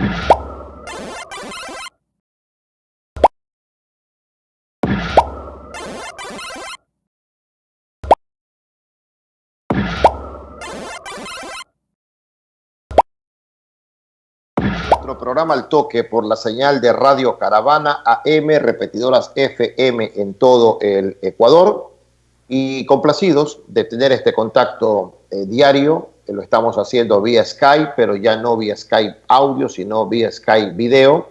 Nuestro programa Al Toque por la señal de Radio Caravana AM, repetidoras FM en todo el Ecuador, y complacidos de tener este contacto diario. Lo estamos haciendo vía Skype, pero ya no vía Skype audio, sino vía Skype video,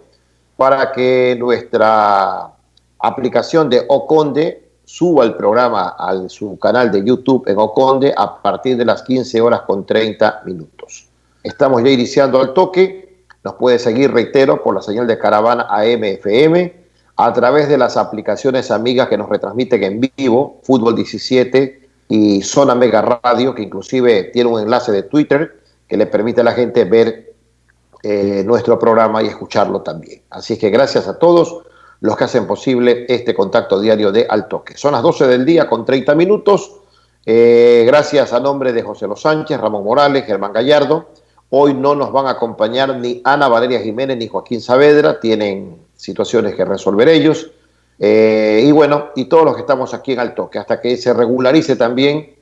para que nuestra aplicación de Oconde suba el programa a su canal de YouTube en Oconde a partir de las 15:30. Estamos ya iniciando Al Toque. Nos puede seguir, reitero, por la señal de Caravana AM/FM, a través de las aplicaciones amigas que nos retransmiten en vivo, Fútbol 17 y Zona Mega Radio, que inclusive tiene un enlace de Twitter que le permite a la gente ver nuestro programa y escucharlo también. Así es que gracias a todos los que hacen posible este contacto diario de Al Toque. Son las 12 del día con 30 minutos. Gracias a nombre de José Los Sánchez, Ramón Morales, Germán Gallardo. Hoy no nos van a acompañar ni Ana Valeria Jiménez ni Joaquín Saavedra, tienen situaciones que resolver ellos. Y bueno, y todos los que estamos aquí en Al Toque, hasta que se regularice también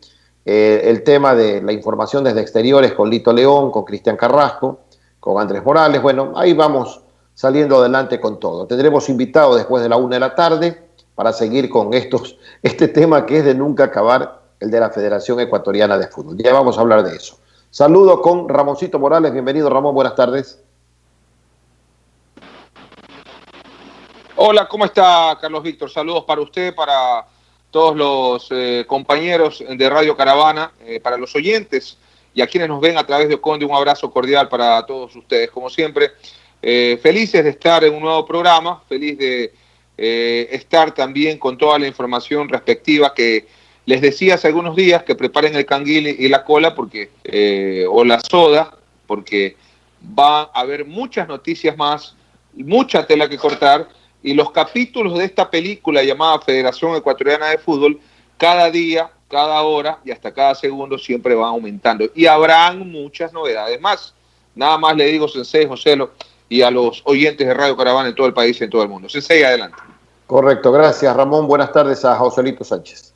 el tema de la información desde exteriores con Lito León, con Cristian Carrasco, con Andrés Morales. Bueno, ahí vamos saliendo adelante con todo. Tendremos invitados después de la 1 de la tarde para seguir con este tema que es de nunca acabar, el de la Federación Ecuatoriana de Fútbol. Ya vamos a hablar de eso. Saludo con Ramoncito Morales. Bienvenido, Ramón. Buenas tardes. Hola, ¿cómo está, Carlos Víctor? Saludos para usted, para todos los compañeros de Radio Caravana, para los oyentes y a quienes nos ven a través de Oconde. Un abrazo cordial para todos ustedes. Como siempre, felices de estar en un nuevo programa, feliz de estar también con toda la información respectiva que les decía hace algunos días, que preparen el canguil y la cola porque o la soda, porque va a haber muchas noticias más, mucha tela que cortar, y los capítulos de esta película llamada Federación Ecuatoriana de Fútbol, cada día, cada hora y hasta cada segundo siempre van aumentando. Y habrán muchas novedades más. Nada más le digo, Sensei, Joselo, y a los oyentes de Radio Caravana en todo el país y en todo el mundo. Sensei, adelante. Correcto, gracias, Ramón. Buenas tardes a Joselito Sánchez.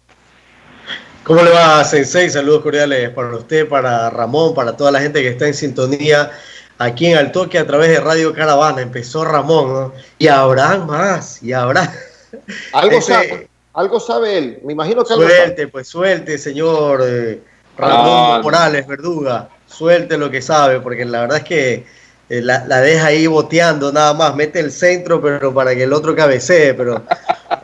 ¿Cómo le va, Sensei? Saludos cordiales para usted, para Ramón, para toda la gente que está en sintonía aquí en Al Toque a través de Radio Caravana. Empezó Ramón, ¿no? Y habrá más, y habrá. Algo sabe él, me imagino que algo suelte, sabe. Pues suelte, señor Ramón Morales Verduga, suelte lo que sabe, porque la verdad es que la deja ahí boteando nada más, mete el centro, pero para que el otro cabecee, pero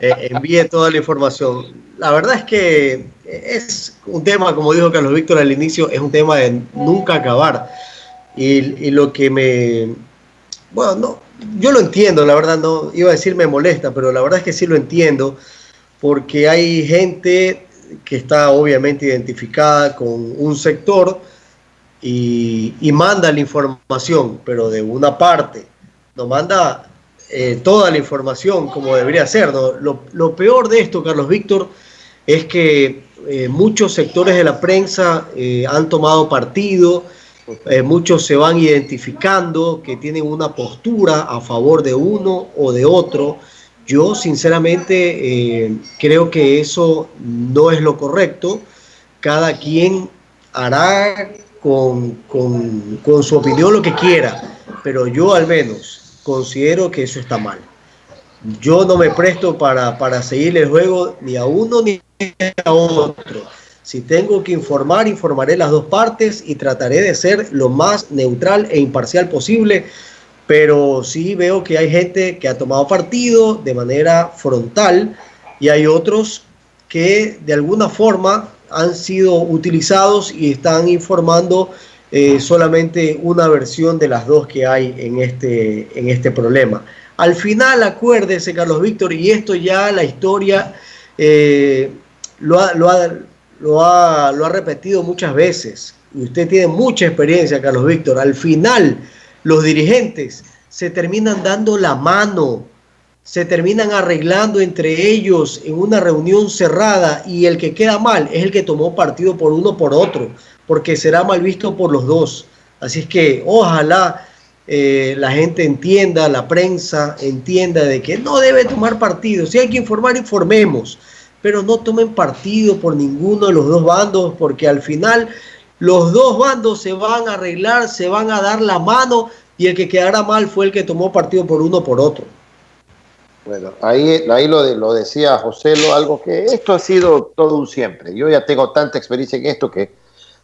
envíe toda la información. La verdad es que es un tema, como dijo Carlos Víctor al inicio, es un tema de nunca acabar. Y lo que bueno, no, yo lo entiendo, la verdad, no iba a decir me molesta, pero la verdad es que sí lo entiendo, porque hay gente que está obviamente identificada con un sector y manda la información, pero de una parte, no manda toda la información como debería ser, ¿no? Lo peor de esto, Carlos Víctor, es que muchos sectores de la prensa han tomado partido, muchos se van identificando que tienen una postura a favor de uno o de otro. Yo sinceramente creo que eso no es lo correcto. Cada quien hará con su opinión lo que quiera, pero yo al menos considero que eso está mal. Yo no me presto para seguirle el juego ni a uno ni a otro. Si tengo que informar, informaré las dos partes y trataré de ser lo más neutral e imparcial posible, pero sí veo que hay gente que ha tomado partido de manera frontal y hay otros que de alguna forma han sido utilizados y están informando solamente una versión de las dos que hay en este problema. Al final, acuérdese, Carlos Víctor, y esto ya la historia lo ha repetido muchas veces, y usted tiene mucha experiencia, Carlos Víctor. Al final, los dirigentes se terminan dando la mano, se terminan arreglando entre ellos en una reunión cerrada, y el que queda mal es el que tomó partido por uno o por otro, porque será mal visto por los dos. Así es que ojalá la gente entienda, la prensa entienda de que no debe tomar partido. Si hay que informar, informemos, pero no tomen partido por ninguno de los dos bandos, porque al final los dos bandos se van a arreglar, se van a dar la mano, y el que quedará mal fue el que tomó partido por uno o por otro. Bueno, ahí lo decía José, algo que esto ha sido todo un siempre. Yo ya tengo tanta experiencia en esto que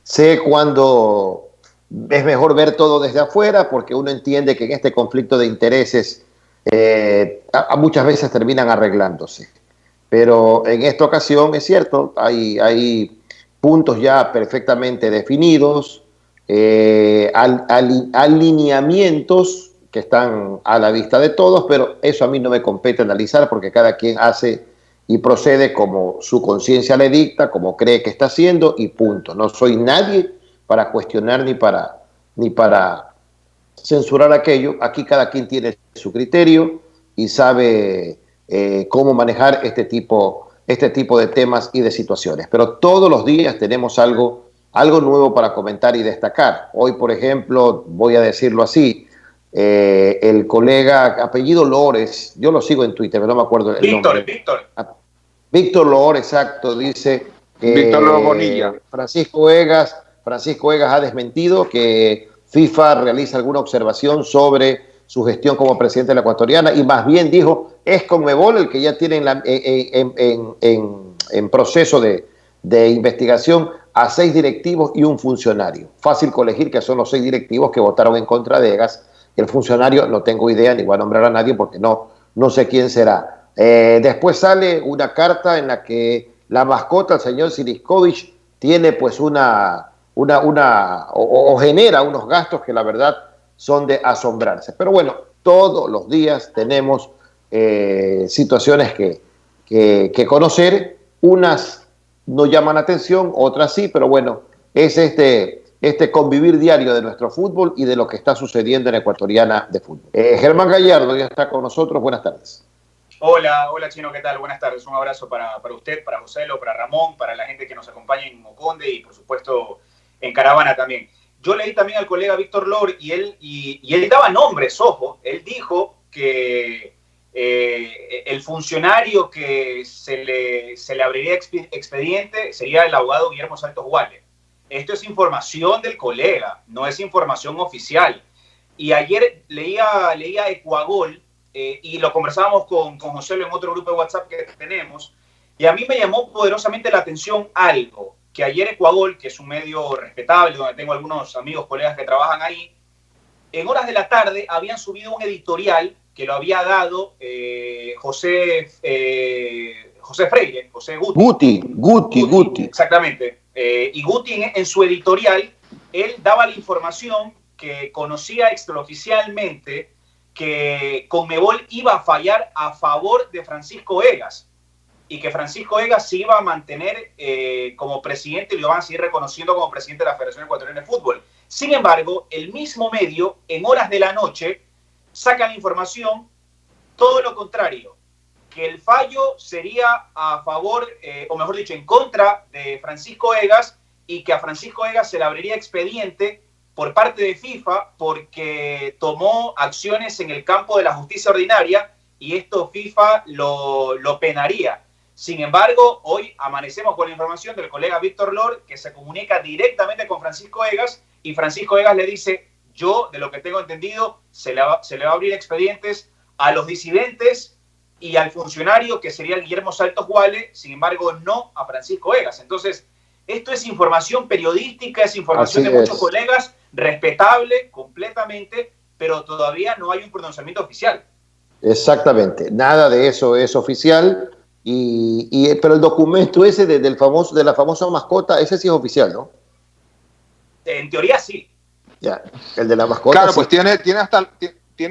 sé cuando es mejor ver todo desde afuera, porque uno entiende que en este conflicto de intereses muchas veces terminan arreglándose. Pero en esta ocasión es cierto, hay puntos ya perfectamente definidos, alineamientos que están a la vista de todos, pero eso a mí no me compete analizar porque cada quien hace y procede como su conciencia le dicta, como cree que está haciendo y punto. No soy nadie para cuestionar ni para censurar aquello. Aquí cada quien tiene su criterio y sabe cómo manejar este tipo de temas y de situaciones. Pero todos los días tenemos algo nuevo para comentar y destacar. Hoy, por ejemplo, voy a decirlo así, el colega, apellido Lores, yo lo sigo en Twitter, pero no me acuerdo el nombre. Víctor Lores, exacto, dice Víctor Lores Bonilla. Francisco Egas ha desmentido que FIFA realiza alguna observación sobre su gestión como presidente de la Ecuatoriana y más bien dijo, es Conmebol el que ya tiene en proceso de investigación a 6 directivos y un funcionario. Fácil colegir que son los 6 directivos que votaron en contra de Egas. El funcionario no tengo idea, ni voy a nombrar a nadie porque no sé quién será. Después sale una carta en la que la mascota, el señor Siliskovic, tiene pues genera unos gastos que la verdad son de asombrarse. Pero bueno, todos los días tenemos situaciones que conocer. Unas no llaman atención, otras sí, pero bueno, es este convivir diario de nuestro fútbol y de lo que está sucediendo en Ecuatoriana de Fútbol. Germán Gallardo ya está con nosotros. Buenas tardes. Hola Chino, ¿qué tal? Buenas tardes. Un abrazo para usted, para Joselo, para Ramón, para la gente que nos acompaña en Moconde y por supuesto en Caravana también. Yo leí también al colega Víctor Lor y él daba nombres, ojo. Él dijo que el funcionario que se le abriría expediente sería el abogado Guillermo Santos Guale. Esto es información del colega, no es información oficial. Y ayer leía Ecuagol y lo conversábamos con José en otro grupo de WhatsApp que tenemos, y a mí me llamó poderosamente la atención algo, que ayer Ecuagol, que es un medio respetable, donde tengo algunos amigos, colegas que trabajan ahí, en horas de la tarde habían subido un editorial que lo había dado José Freire, José Guti. Exactamente. Y Guti en su editorial, él daba la información que conocía extraoficialmente que Conmebol iba a fallar a favor de Francisco Egas y que Francisco Egas se iba a mantener como presidente y lo van a seguir reconociendo como presidente de la Federación Ecuatoriana de Fútbol. Sin embargo, el mismo medio, en horas de la noche, saca la información todo lo contrario, que el fallo sería a favor, o mejor dicho, en contra de Francisco Egas y que a Francisco Egas se le abriría expediente por parte de FIFA porque tomó acciones en el campo de la justicia ordinaria y esto FIFA lo penaría. Sin embargo, hoy amanecemos con la información del colega Víctor Lor que se comunica directamente con Francisco Egas y Francisco Egas le dice, yo, de lo que tengo entendido, se le va a abrir expedientes a los disidentes y al funcionario que sería el Guillermo Santos Guale, sin embargo, no a Francisco Egas. Entonces, esto es información periodística, es información de muchos colegas, respetable completamente, pero todavía no hay un pronunciamiento oficial. Exactamente, nada de eso es oficial, pero el documento ese de la famosa mascota, ese sí es oficial, ¿no? En teoría sí. Ya, el de la mascota. Claro, sí. Pues tiene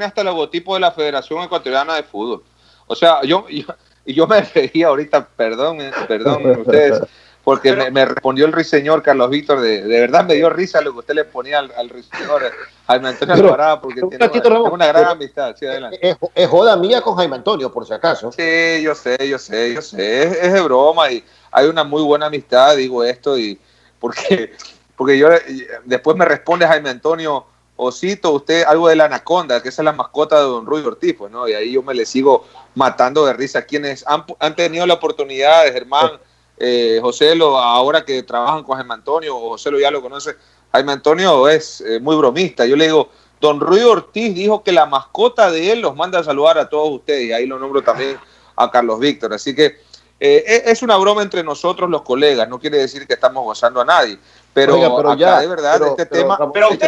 hasta el logotipo de la Federación Ecuatoriana de Fútbol. O sea, yo me reía ahorita, perdón ustedes, porque me respondió el ruiseñor Carlos Víctor, de verdad me dio risa lo que usted le ponía al ruiseñor Jaime Antonio Alvarado, porque tiene una gran amistad. Sí, adelante. Es joda mía con Jaime Antonio, por si acaso. Sí, yo sé, es de broma y hay una muy buena amistad, digo esto, y porque yo después me responde Jaime Antonio, Osito, usted algo de la anaconda, que esa es la mascota de don Ruy Ortiz, pues, ¿no? Y ahí yo me le sigo matando de risa. Quienes han tenido la oportunidad de Germán, Joselo, ahora que trabajan con Jaime Antonio, o Joselo ya lo conoce, Jaime Antonio es muy bromista. Yo le digo, don Ruy Ortiz dijo que la mascota de él los manda a saludar a todos ustedes, y ahí lo nombro también a Carlos Víctor. Así que es una broma entre nosotros los colegas, no quiere decir que estamos gozando a nadie. Pero, oiga, acá ya, de verdad, este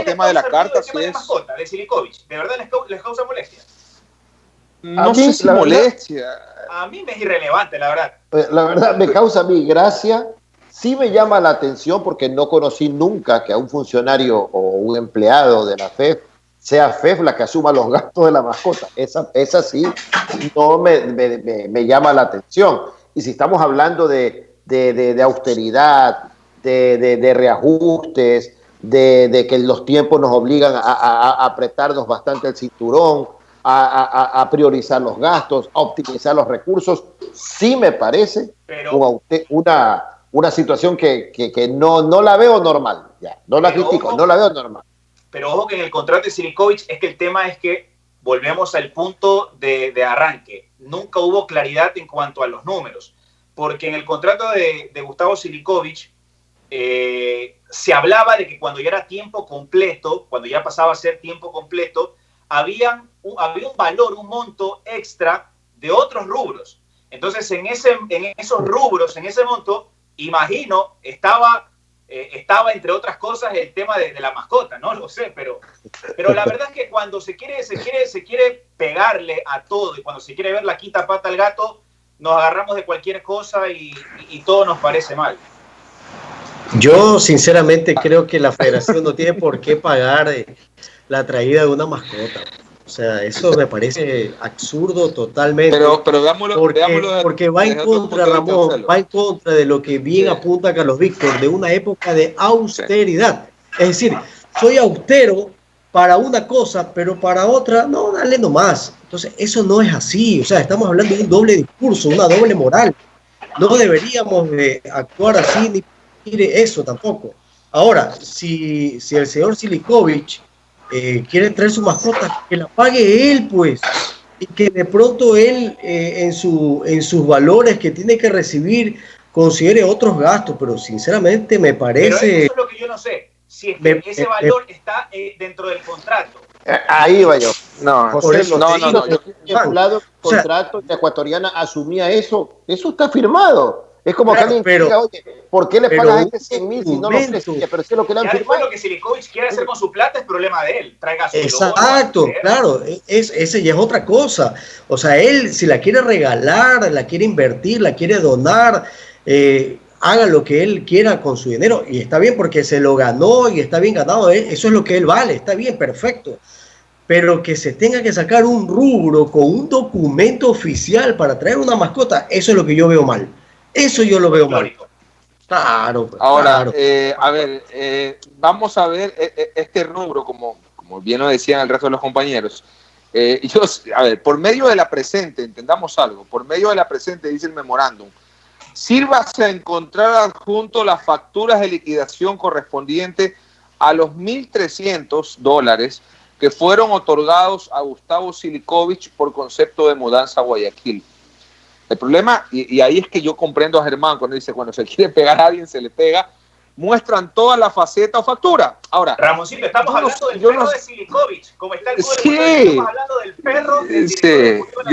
tema de la carta sí es... mascota, de Silikovic, ¿de verdad les causa molestia? No sé si molestia. A mí me es irrelevante, la verdad. La verdad, me causa a mí gracia. Sí me llama la atención porque no conocí nunca que a un funcionario o un empleado de la FEF sea FEF la que asuma los gastos de la mascota. Esa sí no me llama la atención. Y si estamos hablando de austeridad, de reajustes, de que los tiempos nos obligan a apretarnos bastante el cinturón, a priorizar los gastos, a optimizar los recursos, sí me parece una situación que no la veo normal. Ya, no la critico, no la veo normal. Pero ojo que en el contrato de Silikovic es que el tema es que volvemos al punto de arranque. Nunca hubo claridad en cuanto a los números, porque en el contrato de Gustavo Silikovic se hablaba de que cuando ya era tiempo completo, cuando ya pasaba a ser tiempo completo, había un valor, un monto extra de otros rubros. Entonces, en esos rubros, en ese monto, imagino, estaba entre otras cosas el tema de la mascota, no lo sé, pero la verdad es que cuando se quiere pegarle a todo y cuando se quiere ver la quinta pata al gato, nos agarramos de cualquier cosa y todo nos parece mal. Yo sinceramente creo que la federación no tiene por qué pagar la traída de una mascota. O sea, eso me parece absurdo totalmente. Pero veámoslo, porque va en contra, Ramón, va en contra de lo que bien apunta Carlos Víctor, de una época de austeridad. Es decir, soy austero para una cosa, pero para otra, no, dale nomás. Entonces, eso no es así. O sea, estamos hablando de un doble discurso, una doble moral. No deberíamos actuar así ni eso tampoco. Ahora, si el señor Silikovic quiere traer su mascota, que la pague él, pues, y que de pronto él en sus valores que tiene que recibir considere otros gastos, pero sinceramente me parece... Pero eso es lo que yo no sé, si es que ese valor está dentro del contrato. Ahí va yo. No, José, no. El contrato de Ecuatoriana asumía eso está firmado. Es como que alguien diga, oye, ¿por qué le pagas a este 100,000 si no lo ofrece? Pero es lo que le han firmado. Lo que Silikovic quiere hacer con su plata es problema de él. Traiga su Exacto, claro, ese ya es otra cosa. O sea, él si la quiere regalar, la quiere invertir, la quiere donar, haga lo que él quiera con su dinero. Y está bien porque se lo ganó y está bien ganado. Eso es lo que él vale, está bien, perfecto. Pero que se tenga que sacar un rubro con un documento oficial para traer una mascota, eso es lo que yo veo mal. Eso yo lo veo mal. Claro. Ahora, claro. A ver, vamos a ver este rubro, como bien lo decían el resto de los compañeros. A ver, por medio de la presente, entendamos algo, por medio de la presente, dice el memorándum, sírvase a encontrar adjunto las facturas de liquidación correspondientes a los $1,300 que fueron otorgados a Gustavo Silikovic por concepto de mudanza a Guayaquil. El problema, y ahí es que yo comprendo a Germán cuando dice, cuando se quiere pegar a alguien, se le pega, muestran toda la faceta o factura. Ahora, Ramoncito, estamos hablando del perro de Silikovic, como está el sí, estamos hablando del perro de Silikovic. Sí,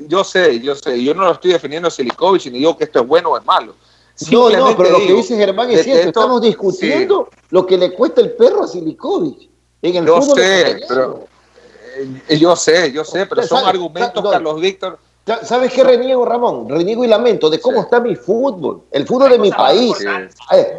yo sé, yo no lo estoy defendiendo a Silikovic ni digo que esto es bueno o es malo. No, pero lo que dice Germán es cierto, estamos discutiendo lo que le cuesta el perro a Silikovic. Yo sé, pero son argumentos, Carlos Víctor. ¿Sabes qué reniego, Ramón? Reniego y lamento de cómo está mi fútbol, el fútbol de mi país.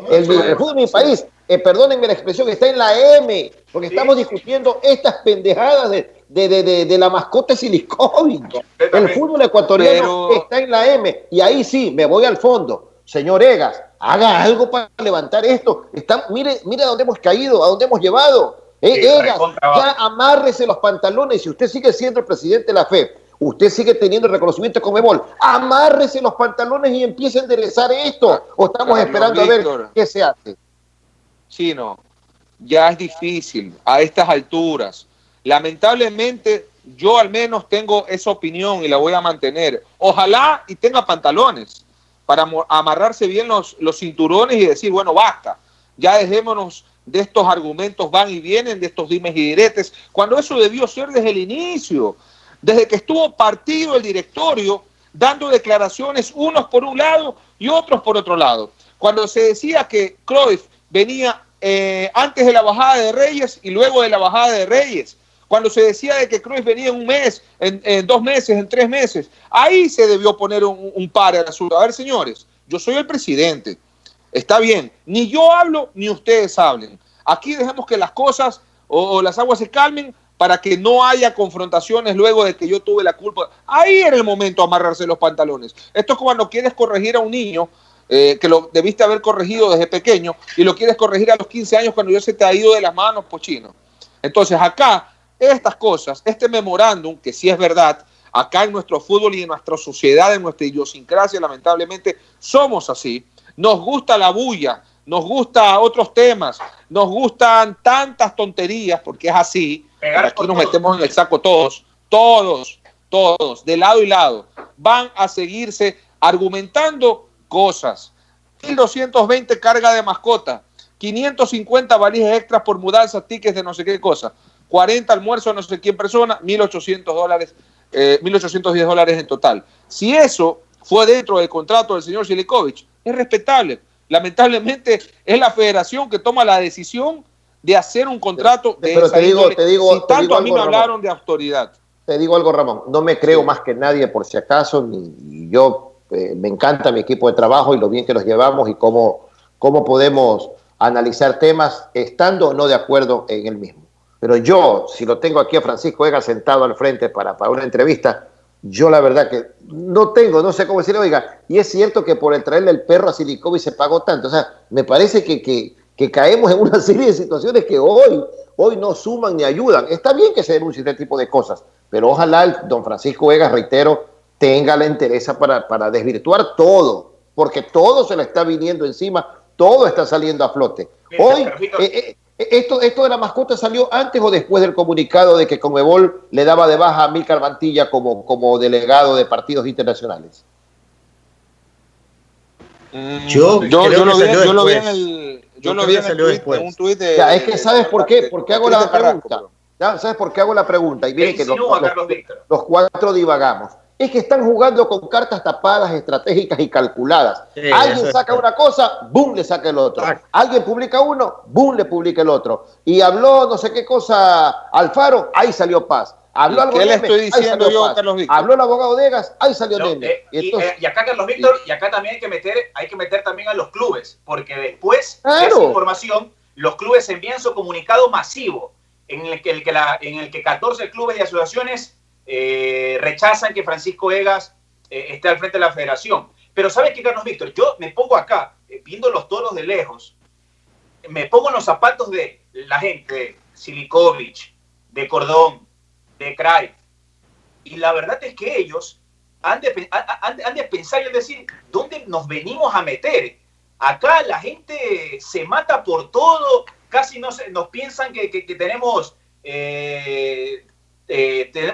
El fútbol de mi país, perdónenme la expresión, está en la M, porque estamos discutiendo estas pendejadas de la mascota Silikovic. El fútbol ecuatoriano está en la M, y ahí sí, me voy al fondo. Señor Egas, haga algo para levantar esto. Mire a dónde hemos caído, a dónde hemos llevado. Egas, ya amárrese los pantalones. Si usted sigue siendo el presidente de la FEP, usted sigue teniendo el reconocimiento de Conmebol, amárrese los pantalones y empiece a enderezar esto. ¿O estamos esperando a ver qué se hace? Chino, ya es difícil a estas alturas. Lamentablemente, yo al menos tengo esa opinión y la voy a mantener. Ojalá y tenga pantalones para amarrarse bien los cinturones y decir, bueno, basta, ya dejémonos de estos argumentos van y vienen, de estos dimes y diretes, cuando eso debió ser desde el inicio, desde que estuvo partido el directorio, dando declaraciones unos por un lado y otros por otro lado. Cuando se decía que Cruyff venía antes de la bajada de Reyes y luego de la bajada de Reyes, cuando se decía de que Cruyff venía en un mes, en 2 meses, en 3 meses, ahí se debió poner un par al asunto. A ver, señores, yo soy el presidente, está bien, ni yo hablo ni ustedes hablen. Aquí dejemos que las cosas o las aguas se calmen para que no haya confrontaciones luego de que yo tuve la culpa. Ahí era el momento de amarrarse los pantalones. Esto es cuando quieres corregir a un niño que lo debiste haber corregido desde pequeño y lo quieres corregir a los 15 años cuando ya se te ha ido de las manos, pochino. Entonces acá, estas cosas, este memorándum, que sí es verdad, acá en nuestro fútbol y en nuestra sociedad, en nuestra idiosincrasia, lamentablemente, somos así. Nos gusta la bulla, nos gusta otros temas, nos gustan tantas tonterías, porque es así. Aquí nos metemos en el saco todos, de lado y lado. Van a seguirse argumentando cosas. 1.220 carga de mascota, 550 valijas extras por mudanza, tickets de no sé qué cosa, 40 almuerzos no sé quién persona, $1.800, $1.810 en total. Si eso fue dentro del contrato del señor Silikovic, es respetable. Lamentablemente es la federación que toma la decisión de hacer un contrato de pero esa te digo, si tanto a mí algo, me hablaron Ramón, de autoridad. Te digo algo, Ramón, no me creo más que nadie por si acaso, ni yo me encanta mi equipo de trabajo y lo bien que los llevamos y cómo podemos analizar temas estando o no de acuerdo en el mismo. Pero yo, si lo tengo aquí a Francisco Egas sentado al frente para una entrevista, yo la verdad que no sé cómo decirle, oiga, y es cierto que por el traerle el perro a Silikovic se pagó tanto. O sea, me parece que caemos en una serie de situaciones que hoy no suman ni ayudan. Está bien que se denuncie este tipo de cosas, pero ojalá el don Francisco Egas, reitero, tenga la entereza para desvirtuar todo, porque todo se le está viniendo encima, todo está saliendo a flote. Hoy, esto de la mascota salió antes o después del comunicado de que Conmebol le daba de baja a Amílcar Mantilla como delegado de partidos internacionales. Yo lo vi en un tuit de... Ya, es que ¿sabes por qué? Porque hago la pregunta. ¿Sabes por qué hago la pregunta? Y miren que los cuatro divagamos. Es que están jugando con cartas tapadas, estratégicas y calculadas. Sí, alguien saca una cosa, ¡boom!, le saca el otro. Alguien publica uno, ¡boom!, le publica el otro. Y habló no sé qué cosa Alfaro, ahí salió Paz. Habló algo ¿Qué le estoy diciendo yo, Carlos Víctor? Habló el abogado de Egas, ahí salió Neme. Y acá, Carlos Víctor, y acá también hay que meter también a los clubes, porque después de esa información, los clubes envían su comunicado masivo, en el que 14 clubes y asociaciones rechazan que Francisco Egas esté al frente de la federación. Pero ¿sabes qué, Carlos Víctor? Yo me pongo acá, viendo los toros de lejos, me pongo en los zapatos de la gente, de Silikovic, de Cordón, de Cruyff, y la verdad es que ellos han de pensar y han de decir, ¿dónde nos venimos a meter? Acá la gente se mata por todo, casi nos piensan que tenemos...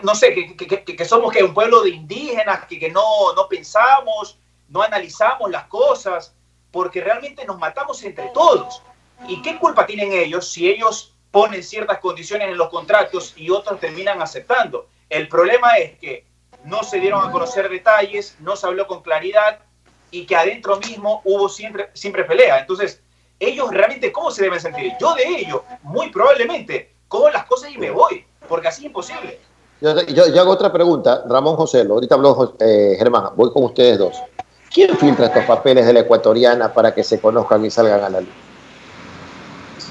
no sé, que somos un pueblo de indígenas, que no pensamos, no analizamos las cosas, porque realmente nos matamos entre todos. ¿Y qué culpa tienen ellos si ellos ponen ciertas condiciones en los contratos y otros terminan aceptando? El problema es que no se dieron a conocer detalles, no se habló con claridad y que adentro mismo hubo siempre pelea. Entonces, ellos realmente, ¿cómo se deben sentir? Yo de ellos, muy probablemente, cojo las cosas y me voy, porque así es imposible. Yo hago otra pregunta, Ramón José, ahorita habló Germán, voy con ustedes dos. ¿Quién filtra estos papeles de la ecuatoriana para que se conozcan y salgan a la luz?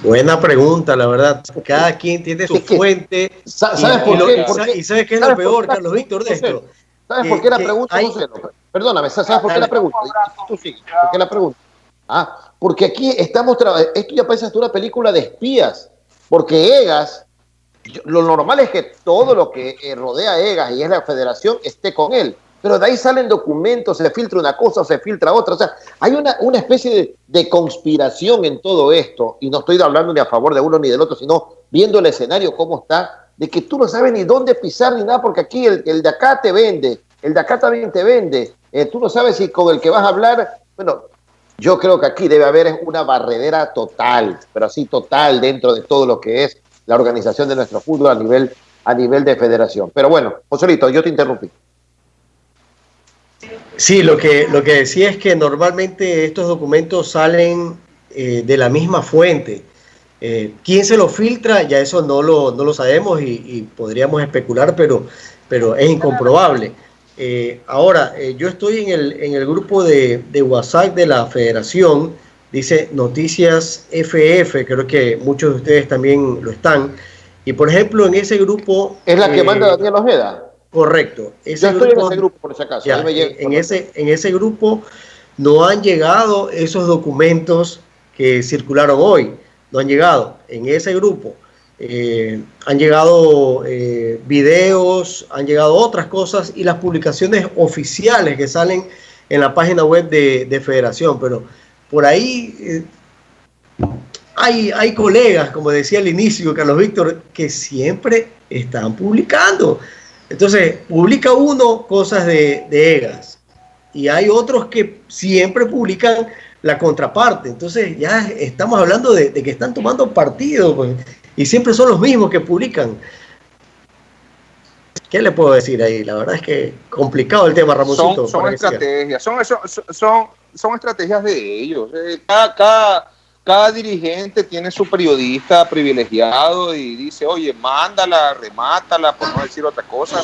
Buena pregunta, la verdad. Cada quien tiene su fuente. ¿Sabes por qué? ¿Y sabes qué es lo peor, Carlos Víctor, de esto? ¿Sabes por qué la pregunta, José? Perdóname, ¿sabes por qué la pregunta? Tú sigue, ¿por qué la pregunta? Porque aquí estamos trabajando, esto ya parece hasta una película de espías, porque Egas, lo normal es que todo lo que rodea a Egas y es la federación esté con él. pero de ahí salen documentos, se filtra una cosa, se filtra otra. O sea, hay una especie de conspiración en todo esto, y no estoy hablando ni a favor de uno ni del otro, sino viendo el escenario cómo está, de que tú no sabes ni dónde pisar ni nada, porque aquí el de acá te vende, el de acá también te vende. Tú no sabes si con el que vas a hablar, bueno, yo creo que aquí debe haber una barredera total, pero así total dentro de todo lo que es la organización de nuestro fútbol a nivel de federación. Pero bueno, Joselito, yo te interrumpí. Sí, lo que decía es que normalmente estos documentos salen de la misma fuente. ¿Quién se lo filtra? Ya eso no lo sabemos y podríamos especular, pero es incomprobable. Ahora, yo estoy en el grupo de WhatsApp de la federación, dice Noticias FF, creo que muchos de ustedes también lo están. Y por ejemplo, en ese grupo... ¿Es la que manda Daniel Ojeda? Correcto. Yo estoy en ese grupo, por si acaso. Ya, en ese grupo no han llegado esos documentos que circularon hoy. No han llegado. En ese grupo han llegado videos, han llegado otras cosas y las publicaciones oficiales que salen en la página web de Federación. Pero por ahí hay colegas, como decía al inicio Carlos Víctor, que siempre están publicando. Entonces, publica uno cosas de EGAS y hay otros que siempre publican la contraparte. Entonces, ya estamos hablando de que están tomando partido, pues, y siempre son los mismos que publican. ¿Qué le puedo decir ahí? La verdad es que complicado el tema, Ramoncito. Son estrategias, son estrategias de ellos. Cada dirigente tiene su periodista privilegiado y dice, oye, mándala, remátala, por no decir otra cosa,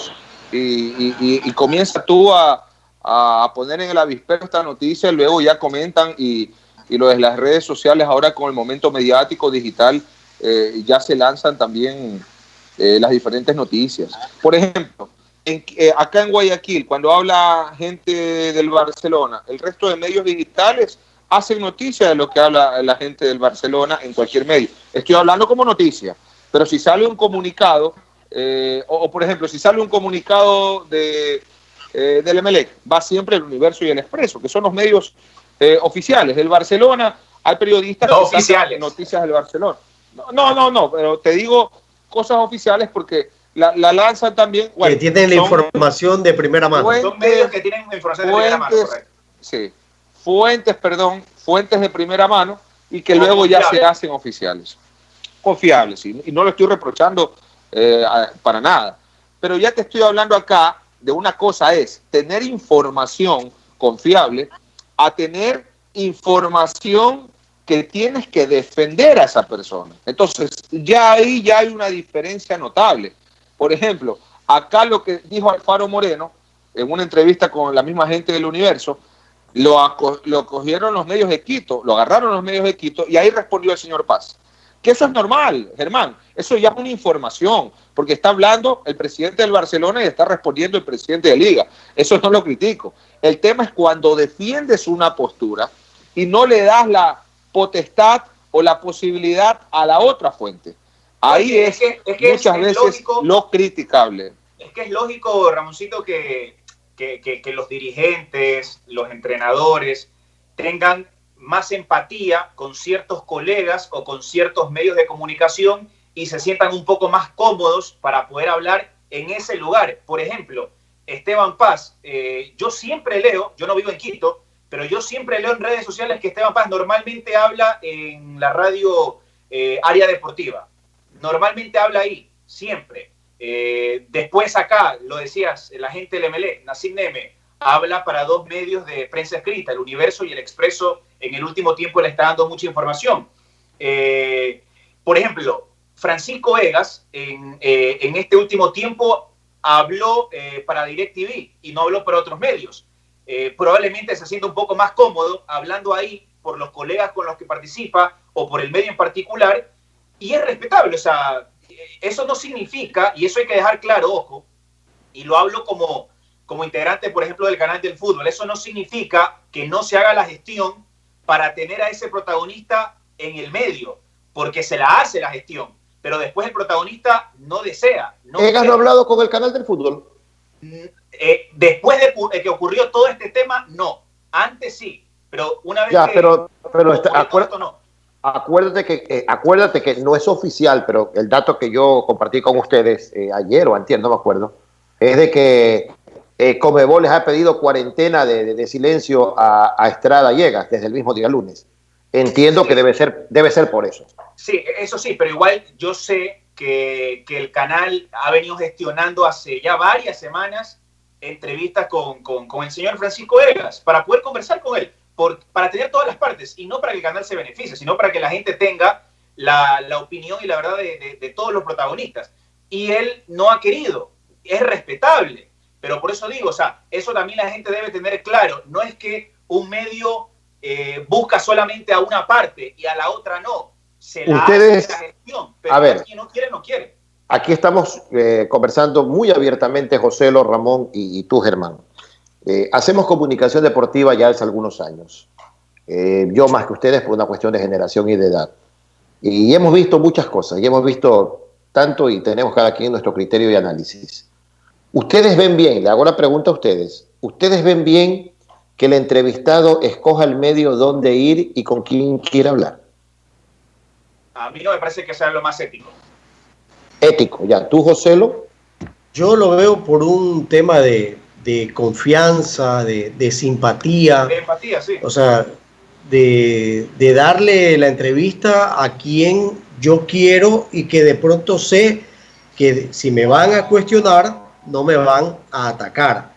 y comienza tú a poner en el avispero esta noticia, y luego ya comentan, y lo de las redes sociales ahora con el momento mediático digital, ya se lanzan también las diferentes noticias. Por ejemplo, acá en Guayaquil, cuando habla gente del Barcelona, el resto de medios digitales hacen noticia de lo que habla la gente del Barcelona en cualquier medio. Estoy hablando como noticia, pero si sale un comunicado, o por ejemplo, si sale un comunicado del Emelec, va siempre el Universo y el Expreso, que son los medios oficiales del Barcelona. Hay periodistas no que oficiales. sacan noticias del Barcelona. No, pero te digo cosas oficiales porque la lanzan también. Bueno, que tienen la información de primera mano. Son medios que tienen información de primera mano, correcto. Sí. Fuentes de primera mano y que luego ya se hacen oficiales. Confiables, sí. Y no lo estoy reprochando para nada. Pero ya te estoy hablando acá de una cosa, es tener información confiable a tener información que tienes que defender a esa persona. Entonces, ya ahí ya hay una diferencia notable. Por ejemplo, acá lo que dijo Alfaro Moreno en una entrevista con la misma gente del Universo, lo cogieron los medios de Quito, lo agarraron los medios de Quito y ahí respondió el señor Paz. Que eso es normal, Germán, eso ya es una información, porque está hablando el presidente del Barcelona y está respondiendo el presidente de Liga. Eso no lo critico. El tema es cuando defiendes una postura y no le das la potestad o la posibilidad a la otra fuente. Ahí es que muchas veces lógico, lo criticable. Es que es lógico, Ramoncito, que los dirigentes, los entrenadores tengan más empatía con ciertos colegas o con ciertos medios de comunicación y se sientan un poco más cómodos para poder hablar en ese lugar. Por ejemplo, Esteban Paz, yo siempre leo, yo no vivo en Quito, pero yo siempre leo en redes sociales que Esteban Paz normalmente habla en la radio Área Deportiva. Normalmente habla ahí, siempre. Después acá, lo decías, la gente del Emelec, Nassim Neme, habla para dos medios de prensa escrita, El Universo y El Expreso. En el último tiempo le está dando mucha información. Por ejemplo, Francisco Egas, en este último tiempo, habló para DirecTV y no habló para otros medios. Probablemente se sienta un poco más cómodo hablando ahí por los colegas con los que participa o por el medio en particular, y es respetable. O sea, eso no significa, y eso hay que dejar claro, ojo, y lo hablo como integrante, por ejemplo, del canal del fútbol, eso no significa que no se haga la gestión para tener a ese protagonista en el medio, porque se la hace la gestión, pero después el protagonista no desea. ¿Egas no ha hablado con el canal del fútbol? Después de que ocurrió todo este tema, no. Antes sí, pero una vez ya, que... pero no. acuérdate que no es oficial, pero el dato que yo compartí con ustedes ayer o antier, no me acuerdo, es de que Conmebol les ha pedido cuarentena de silencio a Estrada y Egas desde el mismo día lunes. Entiendo que debe ser por eso. Sí, eso sí, pero igual yo sé que el canal ha venido gestionando hace ya varias semanas entrevistas con el señor Francisco Egas para poder conversar con él, para tener todas las partes y no para que el canal se beneficie, sino para que la gente tenga la opinión y la verdad de todos los protagonistas. Y él no ha querido, es respetable, pero por eso digo, o sea, eso también la gente debe tener claro, no es que un medio busca solamente a una parte y a la otra no, se la hace la gestión, pero quien no quiere, no quiere. Aquí estamos conversando muy abiertamente, Joselo, Ramón y tú, Germán. Hacemos comunicación deportiva ya hace algunos años. Yo más que ustedes por una cuestión de generación y de edad. Y hemos visto muchas cosas, y hemos visto tanto y tenemos cada quien nuestro criterio y análisis. Ustedes ven bien, le hago la pregunta a ustedes, ¿ustedes ven bien que el entrevistado escoja el medio donde ir y con quién quiere hablar? A mí no me parece que sea lo más ético. Ético, ya. ¿Tú, Joselo? Yo lo veo por un tema de confianza, de simpatía. De empatía, sí. O sea, de darle la entrevista a quien yo quiero y que de pronto sé que si me van a cuestionar, no me van a atacar.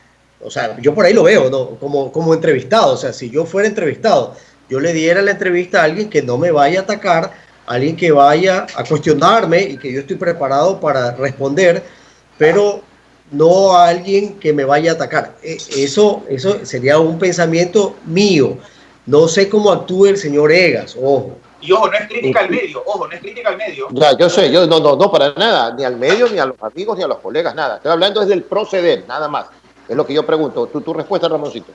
O sea, yo por ahí lo veo, ¿no? Como entrevistado. O sea, si yo fuera entrevistado, yo le diera la entrevista a alguien que no me vaya a atacar, alguien que vaya a cuestionarme y que yo estoy preparado para responder, pero no a alguien que me vaya a atacar. Eso sería un pensamiento mío. No sé cómo actúe el señor Egas, ojo. Y ojo, no es crítica al medio, ojo, no es crítica al medio. Ya, yo sé, no, para nada, ni al medio, ni a los amigos, ni a los colegas, nada. Estoy hablando desde el proceder, nada más. Es lo que yo pregunto. Tu respuesta, Ramoncito.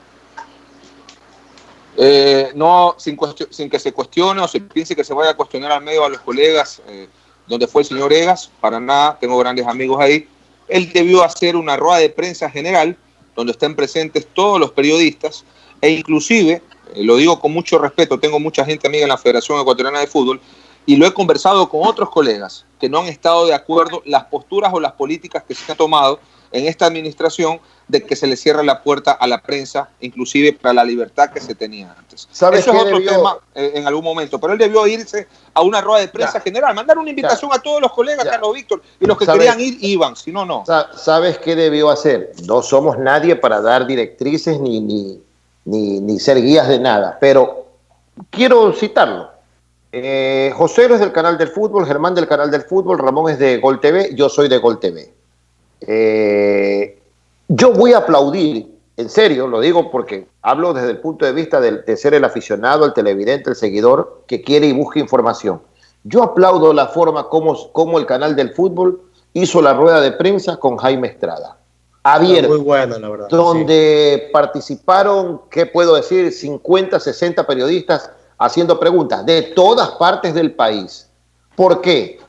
No, sin que se cuestione o se piense que se vaya a cuestionar al medio a los colegas, donde fue el señor Egas, para nada, tengo grandes amigos ahí. Él debió hacer una rueda de prensa general, donde estén presentes todos los periodistas, e inclusive, lo digo con mucho respeto, tengo mucha gente amiga en la Federación Ecuatoriana de Fútbol, y lo he conversado con otros colegas que no han estado de acuerdo las posturas o las políticas que se han tomado en esta administración de que se le cierra la puerta a la prensa, inclusive para la libertad que se tenía antes. Eso es otro tema en algún momento, pero él debió irse a una rueda de prensa general, mandar una invitación a todos los colegas, Carlos Víctor, y los que querían ir, iban, si no, no. ¿Sabes qué debió hacer? No somos nadie para dar directrices ni ser guías de nada, pero quiero citarlo. José es del canal del fútbol, Germán del canal del fútbol, Ramón es de Gol TV, yo soy de Gol TV. Yo voy a aplaudir, en serio, lo digo porque hablo desde el punto de vista de ser el aficionado, el televidente, el seguidor que quiere y busca información. Yo aplaudo la forma como el canal del fútbol hizo la rueda de prensa con Jaime Estrada. Abierto. Muy buena, la verdad. Donde participaron, ¿qué puedo decir? 50, 60 periodistas haciendo preguntas de todas partes del país. ¿Por qué?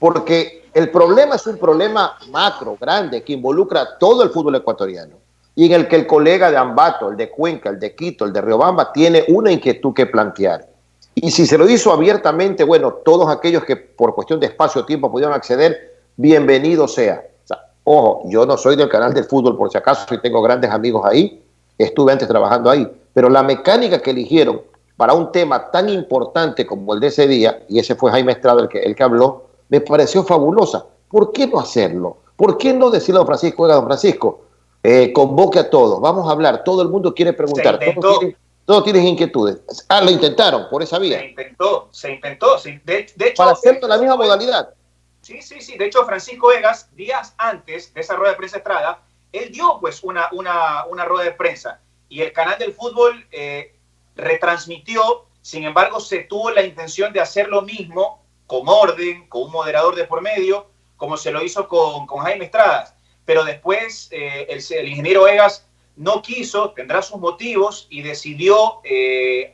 Porque el problema es un problema macro, grande, que involucra a todo el fútbol ecuatoriano y en el que el colega de Ambato, el de Cuenca, el de Quito, el de Riobamba, tiene una inquietud que plantear. Y si se lo hizo abiertamente, bueno, todos aquellos que por cuestión de espacio-tiempo pudieron acceder, bienvenido sea. O sea, ojo, yo no soy del canal del fútbol por si acaso y tengo grandes amigos ahí, estuve antes trabajando ahí, pero la mecánica que eligieron para un tema tan importante como el de ese día, y ese fue Jaime Estrada el que habló, me pareció fabulosa. ¿Por qué no hacerlo? ¿Por qué no decirle a don Francisco, oiga, don Francisco, convoque a todos, vamos a hablar, todo el mundo quiere preguntar, todos tienen inquietudes. Lo intentaron por esa vía. Se intentó. De hecho, para hacerlo en la misma modalidad. Sí. De hecho, Francisco Egas, días antes de esa rueda de prensa Estrada, él dio pues una rueda de prensa y el canal del fútbol retransmitió. Sin embargo, se tuvo la intención de hacer lo mismo con orden, con un moderador de por medio, como se lo hizo con Jaime Estrada. Pero después el ingeniero Egas no quiso, tendrá sus motivos, y decidió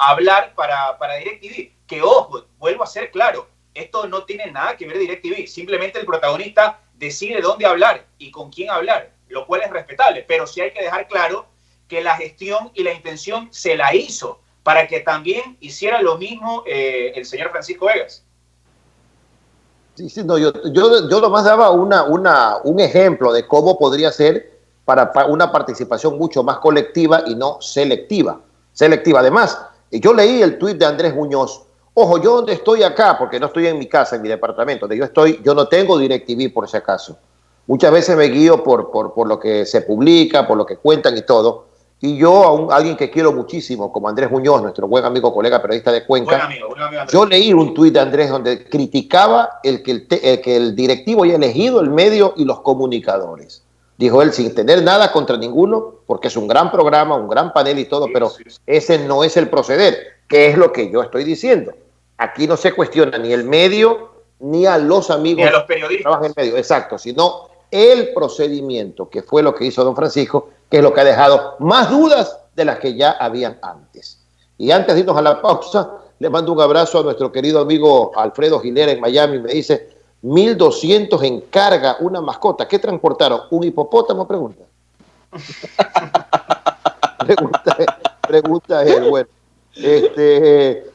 hablar para DirecTV. Que ojo, vuelvo a ser claro, esto no tiene nada que ver DirecTV. Simplemente el protagonista decide dónde hablar y con quién hablar. lo cual es respetable, pero sí hay que dejar claro que la gestión y la intención se la hizo para que también hiciera lo mismo el señor Francisco Vegas. Sí, sí, no, yo nomás daba un ejemplo de cómo podría ser para una participación mucho más colectiva y no selectiva. Selectiva. Además, yo leí el tuit de Andrés Muñoz. Ojo, yo donde estoy acá, porque no estoy en mi casa, en mi departamento, donde yo estoy, yo no tengo DirecTV por si acaso. Muchas veces me guío por lo que se publica, por lo que cuentan y todo. Y yo, alguien que quiero muchísimo, como Andrés Muñoz, nuestro buen amigo, colega periodista de Cuenca, buen amigo Andrés. Yo leí un tuit de Andrés donde criticaba que el directivo haya elegido el medio y los comunicadores. Dijo él, sin tener nada contra ninguno, porque es un gran programa, un gran panel y todo, pero ese no es el proceder, que es lo que yo estoy diciendo. Aquí no se cuestiona ni el medio, ni a los amigos ni a los periodistas que trabajan en el medio, exacto, sino el procedimiento, que fue lo que hizo don Francisco, que es lo que ha dejado más dudas de las que ya habían antes. Y antes de irnos a la pausa, le mando un abrazo a nuestro querido amigo Alfredo Gilera en Miami. Me dice, 1.200 en carga una mascota. ¿Qué transportaron? ¿Un hipopótamo? Pregunta. pregunta él. Bueno,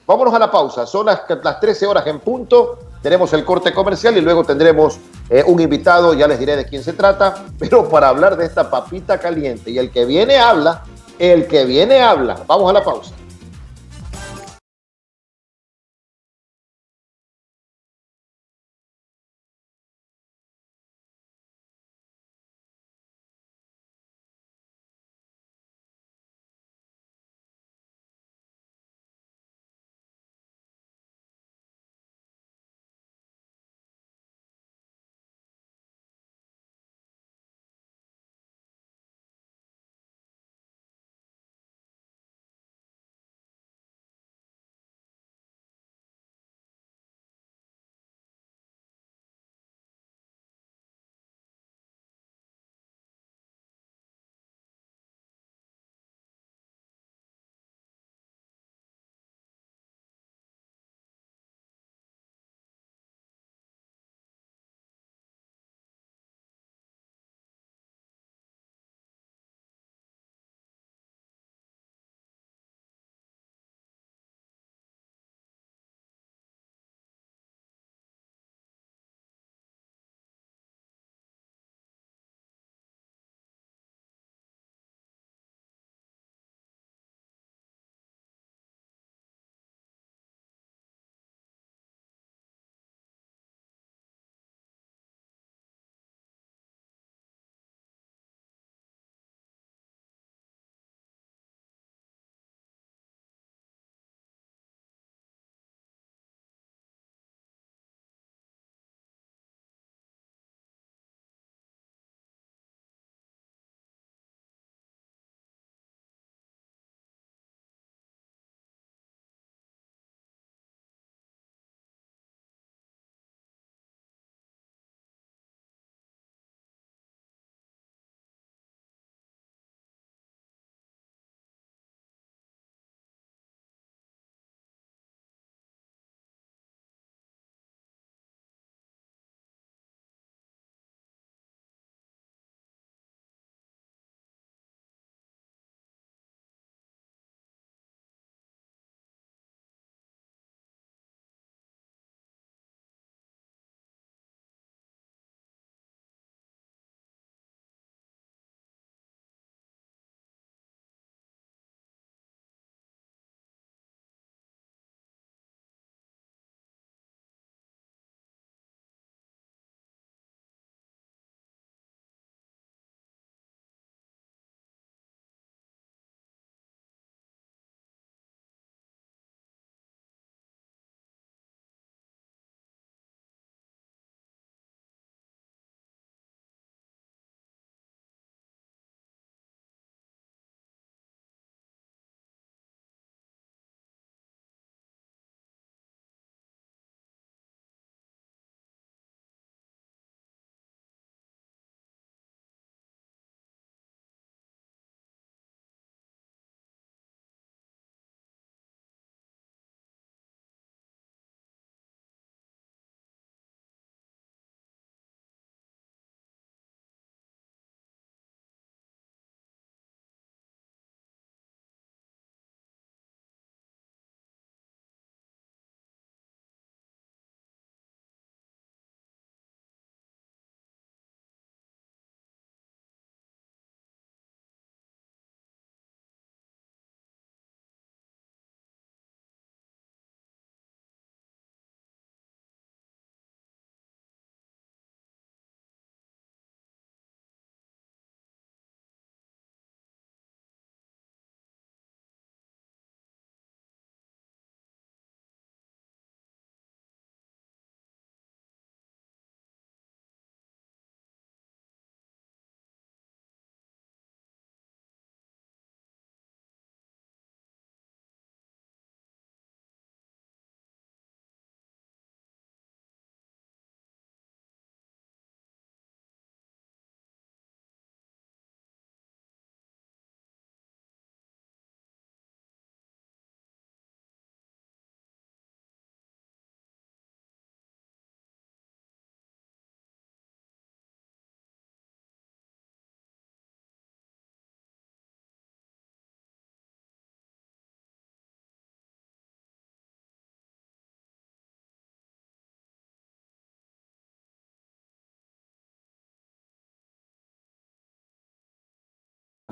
vámonos a la pausa. Son las 13 horas en punto. Tenemos el corte comercial y luego tendremos un invitado. Ya les diré de quién se trata. Pero para hablar de esta papita caliente. Y el que viene habla. El que viene habla. Vamos a la pausa.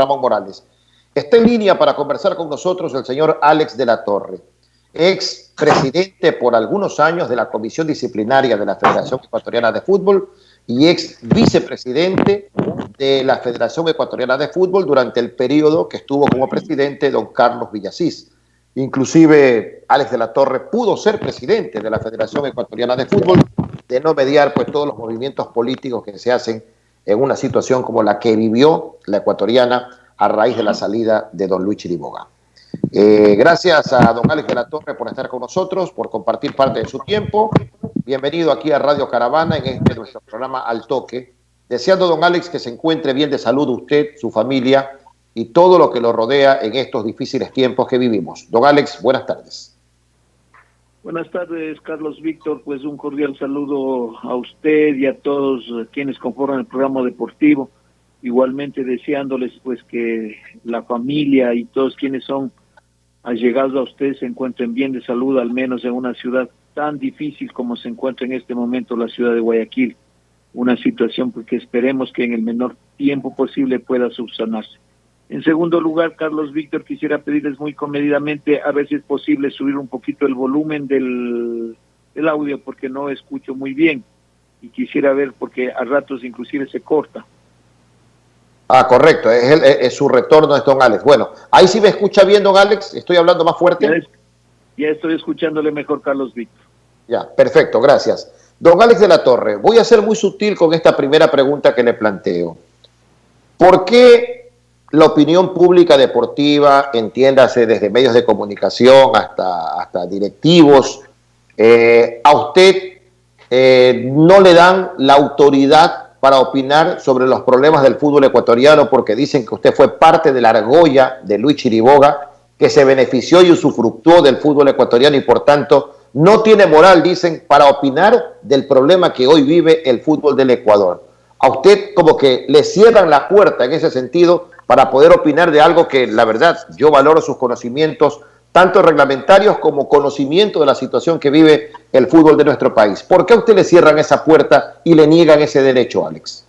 Ramón Morales. Está en línea para conversar con nosotros el señor Alex de la Torre, ex presidente por algunos años de la Comisión Disciplinaria de la Federación Ecuatoriana de Fútbol y ex vicepresidente de la Federación Ecuatoriana de Fútbol durante el periodo que estuvo como presidente don Carlos Villasís. Inclusive Alex de la Torre pudo ser presidente de la Federación Ecuatoriana de Fútbol, de no mediar pues todos los movimientos políticos que se hacen en una situación como la que vivió la ecuatoriana a raíz de la salida de don Luis Chiriboga. Gracias a don Alex de la Torre por estar con nosotros, por compartir parte de su tiempo. Bienvenido aquí a Radio Caravana en nuestro programa Al Toque. Deseando, don Alex, que se encuentre bien de salud usted, su familia y todo lo que lo rodea en estos difíciles tiempos que vivimos. Don Alex, buenas tardes. Buenas tardes, Carlos Víctor. Pues un cordial saludo a usted y a todos quienes conforman el programa deportivo. Igualmente deseándoles pues que la familia y todos quienes son allegados a usted se encuentren bien de salud, al menos en una ciudad tan difícil como se encuentra en este momento la ciudad de Guayaquil. Una situación que esperemos que en el menor tiempo posible pueda subsanarse. En segundo lugar, Carlos Víctor, quisiera pedirles muy comedidamente, a ver si es posible subir un poquito el volumen del audio, porque no escucho muy bien. Y quisiera ver, porque a ratos inclusive se corta. Ah, correcto, es su retorno, es don Alex. Bueno, ahí sí me escucha bien, don Alex, estoy hablando más fuerte. Ya estoy escuchándole mejor, Carlos Víctor. Ya, perfecto, gracias. Don Alex de la Torre, voy a ser muy sutil con esta primera pregunta que le planteo. ¿Por qué la opinión pública deportiva, entiéndase desde medios de comunicación hasta directivos, a usted no le dan la autoridad para opinar sobre los problemas del fútbol ecuatoriano porque dicen que usted fue parte de la argolla de Luis Chiriboga, que se benefició y usufructuó del fútbol ecuatoriano y por tanto no tiene moral, dicen, para opinar del problema que hoy vive el fútbol del Ecuador? A usted como que le cierran la puerta en ese sentido para poder opinar de algo que, la verdad, yo valoro sus conocimientos, tanto reglamentarios como conocimiento de la situación que vive el fútbol de nuestro país. ¿Por qué a usted le cierran esa puerta y le niegan ese derecho, Alex?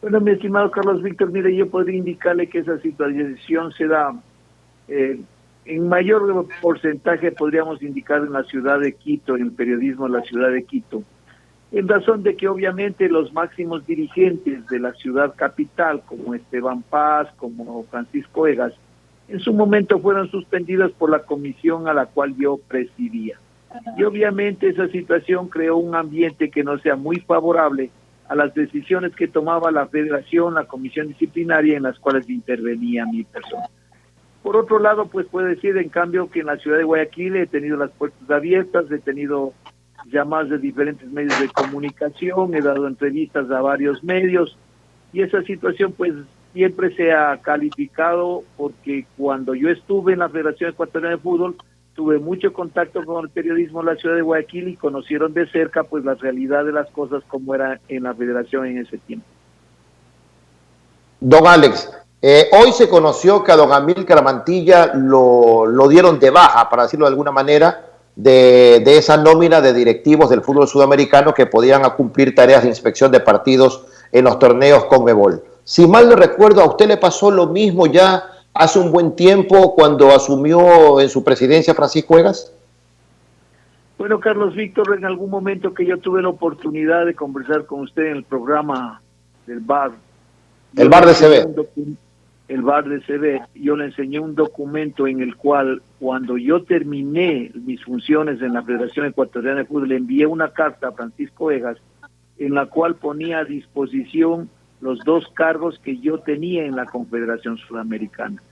Bueno, mi estimado Carlos Víctor, mire, yo podría indicarle que esa situación se da en mayor porcentaje, podríamos indicar, en la ciudad de Quito, en el periodismo de la ciudad de Quito, en razón de que obviamente los máximos dirigentes de la ciudad capital, como Esteban Paz, como Francisco Egas, en su momento fueron suspendidos por la comisión a la cual yo presidía. Y obviamente esa situación creó un ambiente que no sea muy favorable a las decisiones que tomaba la federación, la comisión disciplinaria, en las cuales intervenía mi persona. Por otro lado, pues puedo decir, en cambio, que en la ciudad de Guayaquil he tenido las puertas abiertas, he tenido llamadas de diferentes medios de comunicación, he dado entrevistas a varios medios, y esa situación pues siempre se ha calificado porque cuando yo estuve en la Federación Ecuatoriana de Fútbol tuve mucho contacto con el periodismo de la ciudad de Guayaquil y conocieron de cerca pues la realidad de las cosas como era en la federación en ese tiempo. Don Alex, hoy se conoció que a don Amílcar Mantilla lo dieron de baja, para decirlo de alguna manera, de esa nómina de directivos del fútbol sudamericano que podían cumplir tareas de inspección de partidos en los torneos Conmebol. Si mal no recuerdo, a usted le pasó lo mismo ya hace un buen tiempo cuando asumió en su presidencia Francisco Egas. Bueno, Carlos Víctor, en algún momento que yo tuve la oportunidad de conversar con usted en el programa del bar. El bar de CB. El bar de CB, yo le enseñé un documento en el cual, cuando yo terminé mis funciones en la Federación Ecuatoriana de Fútbol, le envié una carta a Francisco Egas, en la cual ponía a disposición los dos cargos que yo tenía en la Confederación Sudamericana.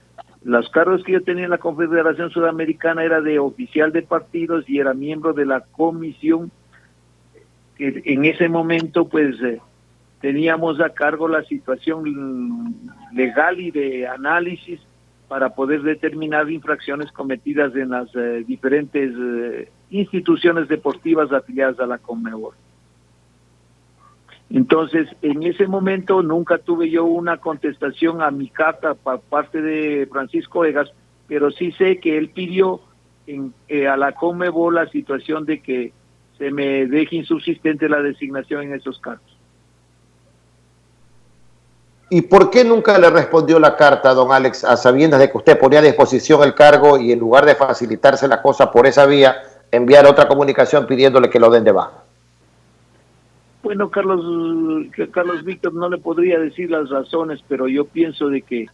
Los cargos que yo tenía en la Confederación Sudamericana era de oficial de partidos y era miembro de la comisión que en ese momento pues teníamos a cargo la situación legal y de análisis para poder determinar infracciones cometidas en las diferentes instituciones deportivas afiliadas a la Conmebol. Entonces, en ese momento nunca tuve yo una contestación a mi carta por parte de Francisco Egas, pero sí sé que él pidió a la Conmebol la situación de que se me deje insubsistente la designación en esos cargos. ¿Y por qué nunca le respondió la carta, don Alex, a sabiendas de que usted ponía a disposición el cargo y en lugar de facilitarse la cosa por esa vía, enviar otra comunicación pidiéndole que lo den de baja? Bueno, Carlos Víctor, no le podría decir las razones, pero yo pienso de que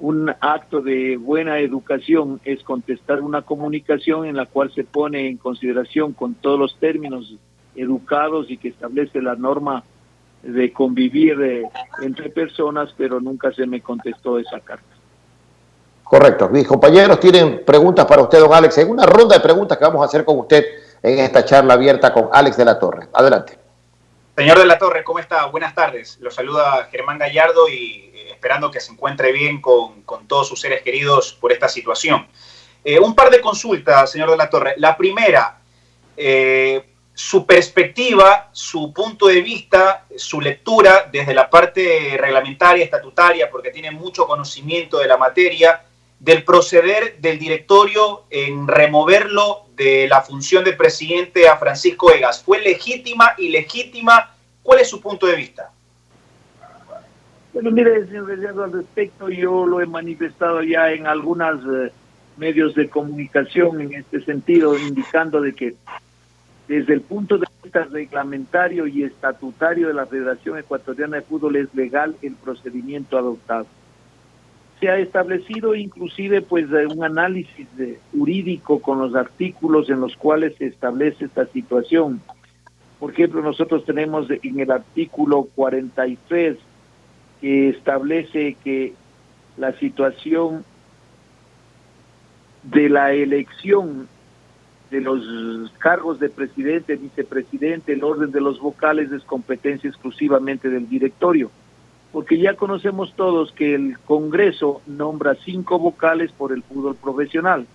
un acto de buena educación es contestar una comunicación en la cual se pone en consideración con todos los términos educados y que establece la norma de convivir entre personas, pero nunca se me contestó esa carta. Correcto. Mis compañeros tienen preguntas para usted, don Alex, en una ronda de preguntas que vamos a hacer con usted en esta charla abierta con Alex de la Torre. Adelante. Señor de la Torre, ¿cómo está? Buenas tardes. Lo saluda Germán Gallardo y esperando que se encuentre bien con todos sus seres queridos por esta situación. Un par de consultas, señor de la Torre. La primera, su perspectiva, su punto de vista, su lectura desde la parte reglamentaria, estatutaria, porque tiene mucho conocimiento de la materia, del proceder del directorio en removerlo de la función de presidente a Francisco Egas. ¿Fue legítima, ilegítima? ¿Cuál es su punto de vista? Bueno, mire, señor Gallardo, al respecto yo lo he manifestado ya en algunos medios de comunicación en este sentido, indicando de que desde el punto de vista reglamentario y estatutario de la Federación Ecuatoriana de Fútbol es legal el procedimiento adoptado. Se ha establecido inclusive pues un análisis jurídico con los artículos en los cuales se establece esta situación. Por ejemplo, nosotros tenemos en el artículo 43 que establece que la situación de la elección de los cargos de presidente, vicepresidente, el orden de los vocales es competencia exclusivamente del directorio. Porque ya conocemos todos que el Congreso nombra 5 vocales por el fútbol profesional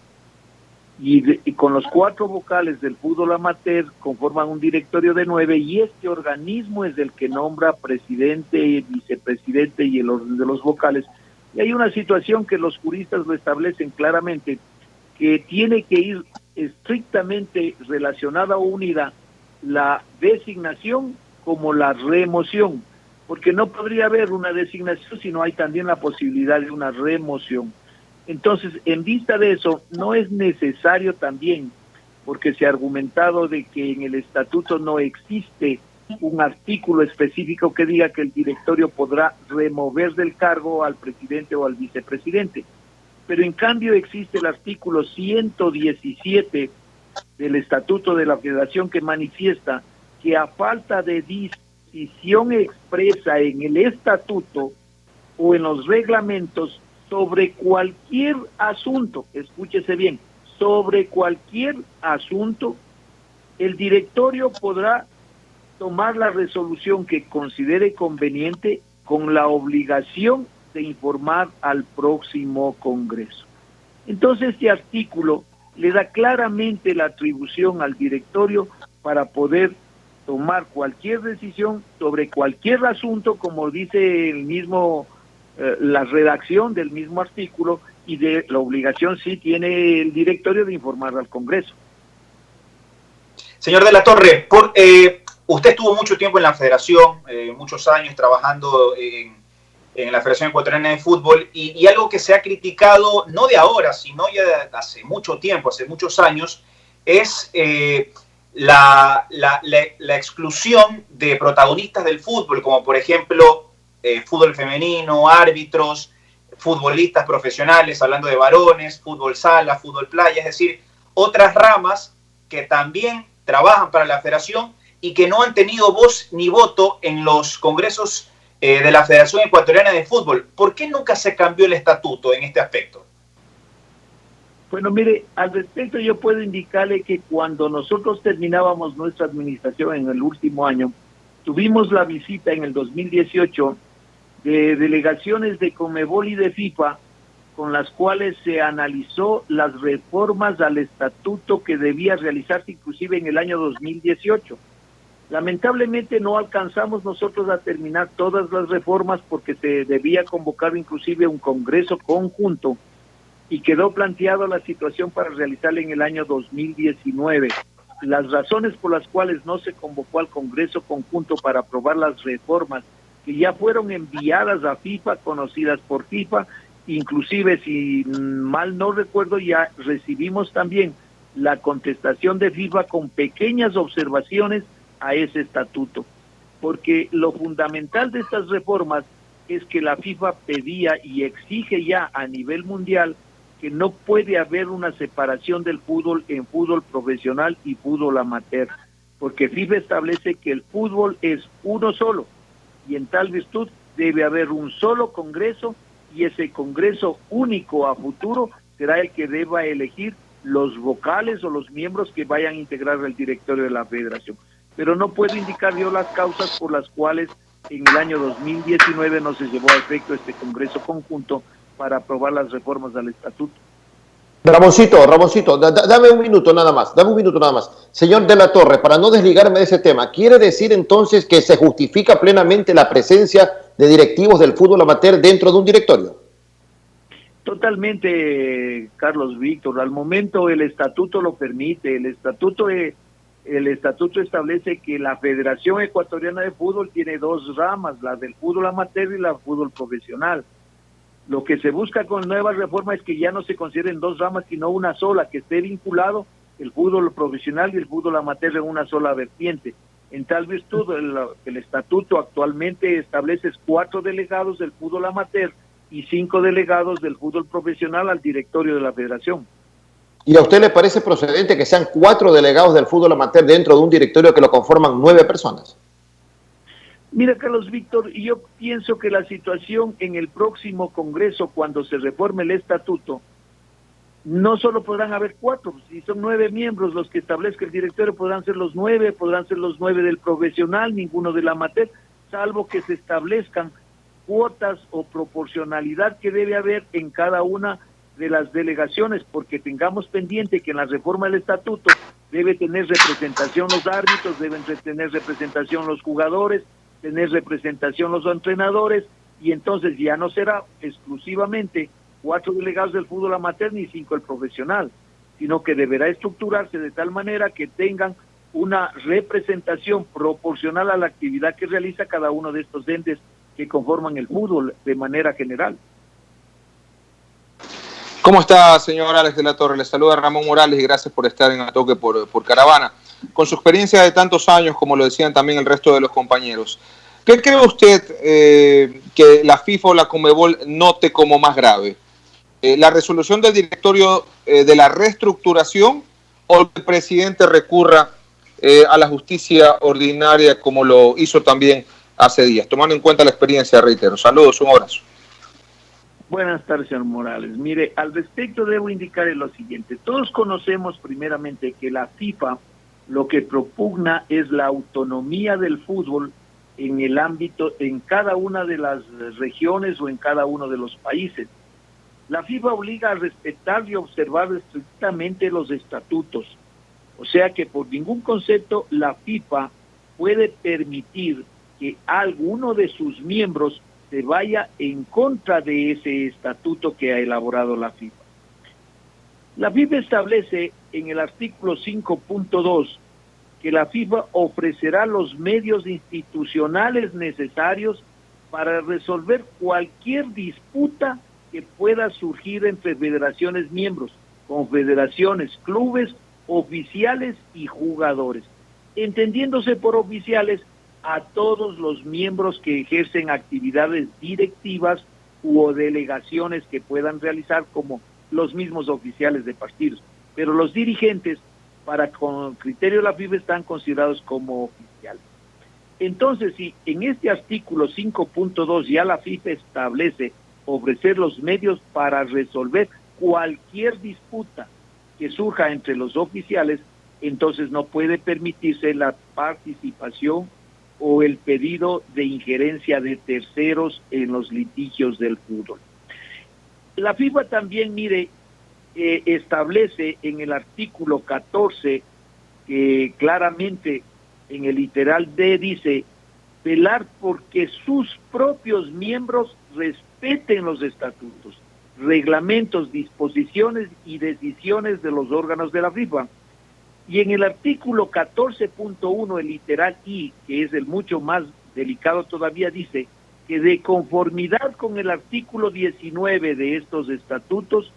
y con los 4 vocales del fútbol amateur conforman un directorio de 9 y este organismo es el que nombra presidente, vicepresidente y el orden de los vocales. Y hay una situación que los juristas lo establecen claramente, que tiene que ir estrictamente relacionada o unida la designación como la remoción, porque no podría haber una designación si no hay también la posibilidad de una remoción. Entonces, en vista de eso, no es necesario también, porque se ha argumentado de que en el estatuto no existe un artículo específico que diga que el directorio podrá remover del cargo al presidente o al vicepresidente. Pero en cambio existe el artículo 117 del Estatuto de la Federación que manifiesta que a falta de decisión expresa en el estatuto o en los reglamentos sobre cualquier asunto, escúchese bien, sobre cualquier asunto, el directorio podrá tomar la resolución que considere conveniente con la obligación de informar al próximo Congreso. Entonces este artículo le da claramente la atribución al directorio para poder tomar cualquier decisión sobre cualquier asunto, como dice el mismo, la redacción del mismo artículo, y de la obligación sí tiene el directorio de informar al Congreso. Señor de la Torre, usted estuvo mucho tiempo en la Federación, muchos años trabajando en la Federación Ecuatoriana de Fútbol, y algo que se ha criticado, no de ahora, sino ya de hace mucho tiempo, hace muchos años, es la exclusión de protagonistas del fútbol, como por ejemplo fútbol femenino, árbitros, futbolistas profesionales, hablando de varones, fútbol sala, fútbol playa, es decir, otras ramas que también trabajan para la Federación y que no han tenido voz ni voto en los congresos de la Federación Ecuatoriana de Fútbol. ¿Por qué nunca se cambió el estatuto en este aspecto? Bueno, mire, al respecto yo puedo indicarle que cuando nosotros terminábamos nuestra administración en el último año, tuvimos la visita en el 2018 de delegaciones de Conmebol y de FIFA, con las cuales se analizó las reformas al estatuto que debía realizarse inclusive en el año 2018. Lamentablemente no alcanzamos nosotros a terminar todas las reformas porque se debía convocar inclusive un congreso conjunto y quedó planteada la situación para realizarla en el año 2019. Las razones por las cuales no se convocó al congreso conjunto para aprobar las reformas que ya fueron enviadas a FIFA, conocidas por FIFA, inclusive si mal no recuerdo ya recibimos también la contestación de FIFA con pequeñas observaciones a ese estatuto, porque lo fundamental de estas reformas es que la FIFA pedía y exige ya a nivel mundial que no puede haber una separación del fútbol en fútbol profesional y fútbol amateur, porque FIFA establece que el fútbol es uno solo y en tal virtud debe haber un solo congreso y ese congreso único a futuro será el que deba elegir los vocales o los miembros que vayan a integrar el directorio de la federación. Pero no puedo indicar yo las causas por las cuales en el año 2019 no se llevó a efecto este congreso conjunto para aprobar las reformas al estatuto. Ramoncito, dame un minuto nada más, Señor de la Torre, para no desligarme de ese tema, ¿quiere decir entonces que se justifica plenamente la presencia de directivos del fútbol amateur dentro de un directorio? Totalmente, Carlos Víctor. Al momento el estatuto lo permite. El estatuto establece que la Federación Ecuatoriana de Fútbol tiene dos ramas, la del fútbol amateur y la del fútbol profesional. Lo que se busca con nuevas reformas es que ya no se consideren dos ramas, sino una sola, que esté vinculado el fútbol profesional y el fútbol amateur en una sola vertiente. En tal virtud, el estatuto actualmente establece 4 delegados del fútbol amateur y 5 delegados del fútbol profesional al directorio de la federación. ¿Y a usted le parece procedente que sean 4 delegados del fútbol amateur dentro de un directorio que lo conforman 9 personas? Mira, Carlos Víctor, yo pienso que la situación en el próximo Congreso, cuando se reforme el estatuto, no solo podrán haber 4, si son 9 miembros los que establezca el directorio, podrán ser los 9 del profesional, ninguno del amateur, salvo que se establezcan cuotas o proporcionalidad que debe haber en cada una de las delegaciones, porque tengamos pendiente que en la reforma del estatuto debe tener representación los árbitros, deben tener representación los jugadores, tener representación los entrenadores, y entonces ya no será exclusivamente 4 delegados del fútbol amateur ni 5 el profesional, sino que deberá estructurarse de tal manera que tengan una representación proporcional a la actividad que realiza cada uno de estos entes que conforman el fútbol de manera general. ¿Cómo está, señor Alex de la Torre? Le saluda Ramón Morales y gracias por estar en A Toque por Caravana. Con su experiencia de tantos años, como lo decían también el resto de los compañeros, ¿qué cree usted que la FIFA o la Conmebol note como más grave? ¿La resolución del directorio de la reestructuración o el presidente recurra a la justicia ordinaria como lo hizo también hace días? Tomando en cuenta la experiencia, reitero. Saludos, un abrazo. Buenas tardes, señor Morales. Mire, al respecto debo indicarle lo siguiente. Todos conocemos primeramente que la FIFA lo que propugna es la autonomía del fútbol en el ámbito, en cada una de las regiones o en cada uno de los países. La FIFA obliga a respetar y observar estrictamente los estatutos. O sea que por ningún concepto la FIFA puede permitir que alguno de sus miembros se vaya en contra de ese estatuto que ha elaborado la FIFA. La FIFA establece en el artículo 5.2 que la FIFA ofrecerá los medios institucionales necesarios para resolver cualquier disputa que pueda surgir entre federaciones miembros, confederaciones, clubes, oficiales y jugadores, entendiéndose por oficiales a todos los miembros que ejercen actividades directivas u delegaciones que puedan realizar como los mismos oficiales de partidos. Pero los dirigentes, con criterio de la FIFA, están considerados como oficiales. Entonces, si en este artículo 5.2 ya la FIFA establece ofrecer los medios para resolver cualquier disputa que surja entre los oficiales, entonces no puede permitirse la participación o el pedido de injerencia de terceros en los litigios del fútbol. La FIFA también, mire, establece en el artículo 14 que claramente en el literal D dice velar porque sus propios miembros respeten los estatutos, reglamentos, disposiciones y decisiones de los órganos de la FIFA. Y en el artículo 14.1, el literal I, que es el mucho más delicado todavía, dice que de conformidad con el artículo 19 de estos estatutos,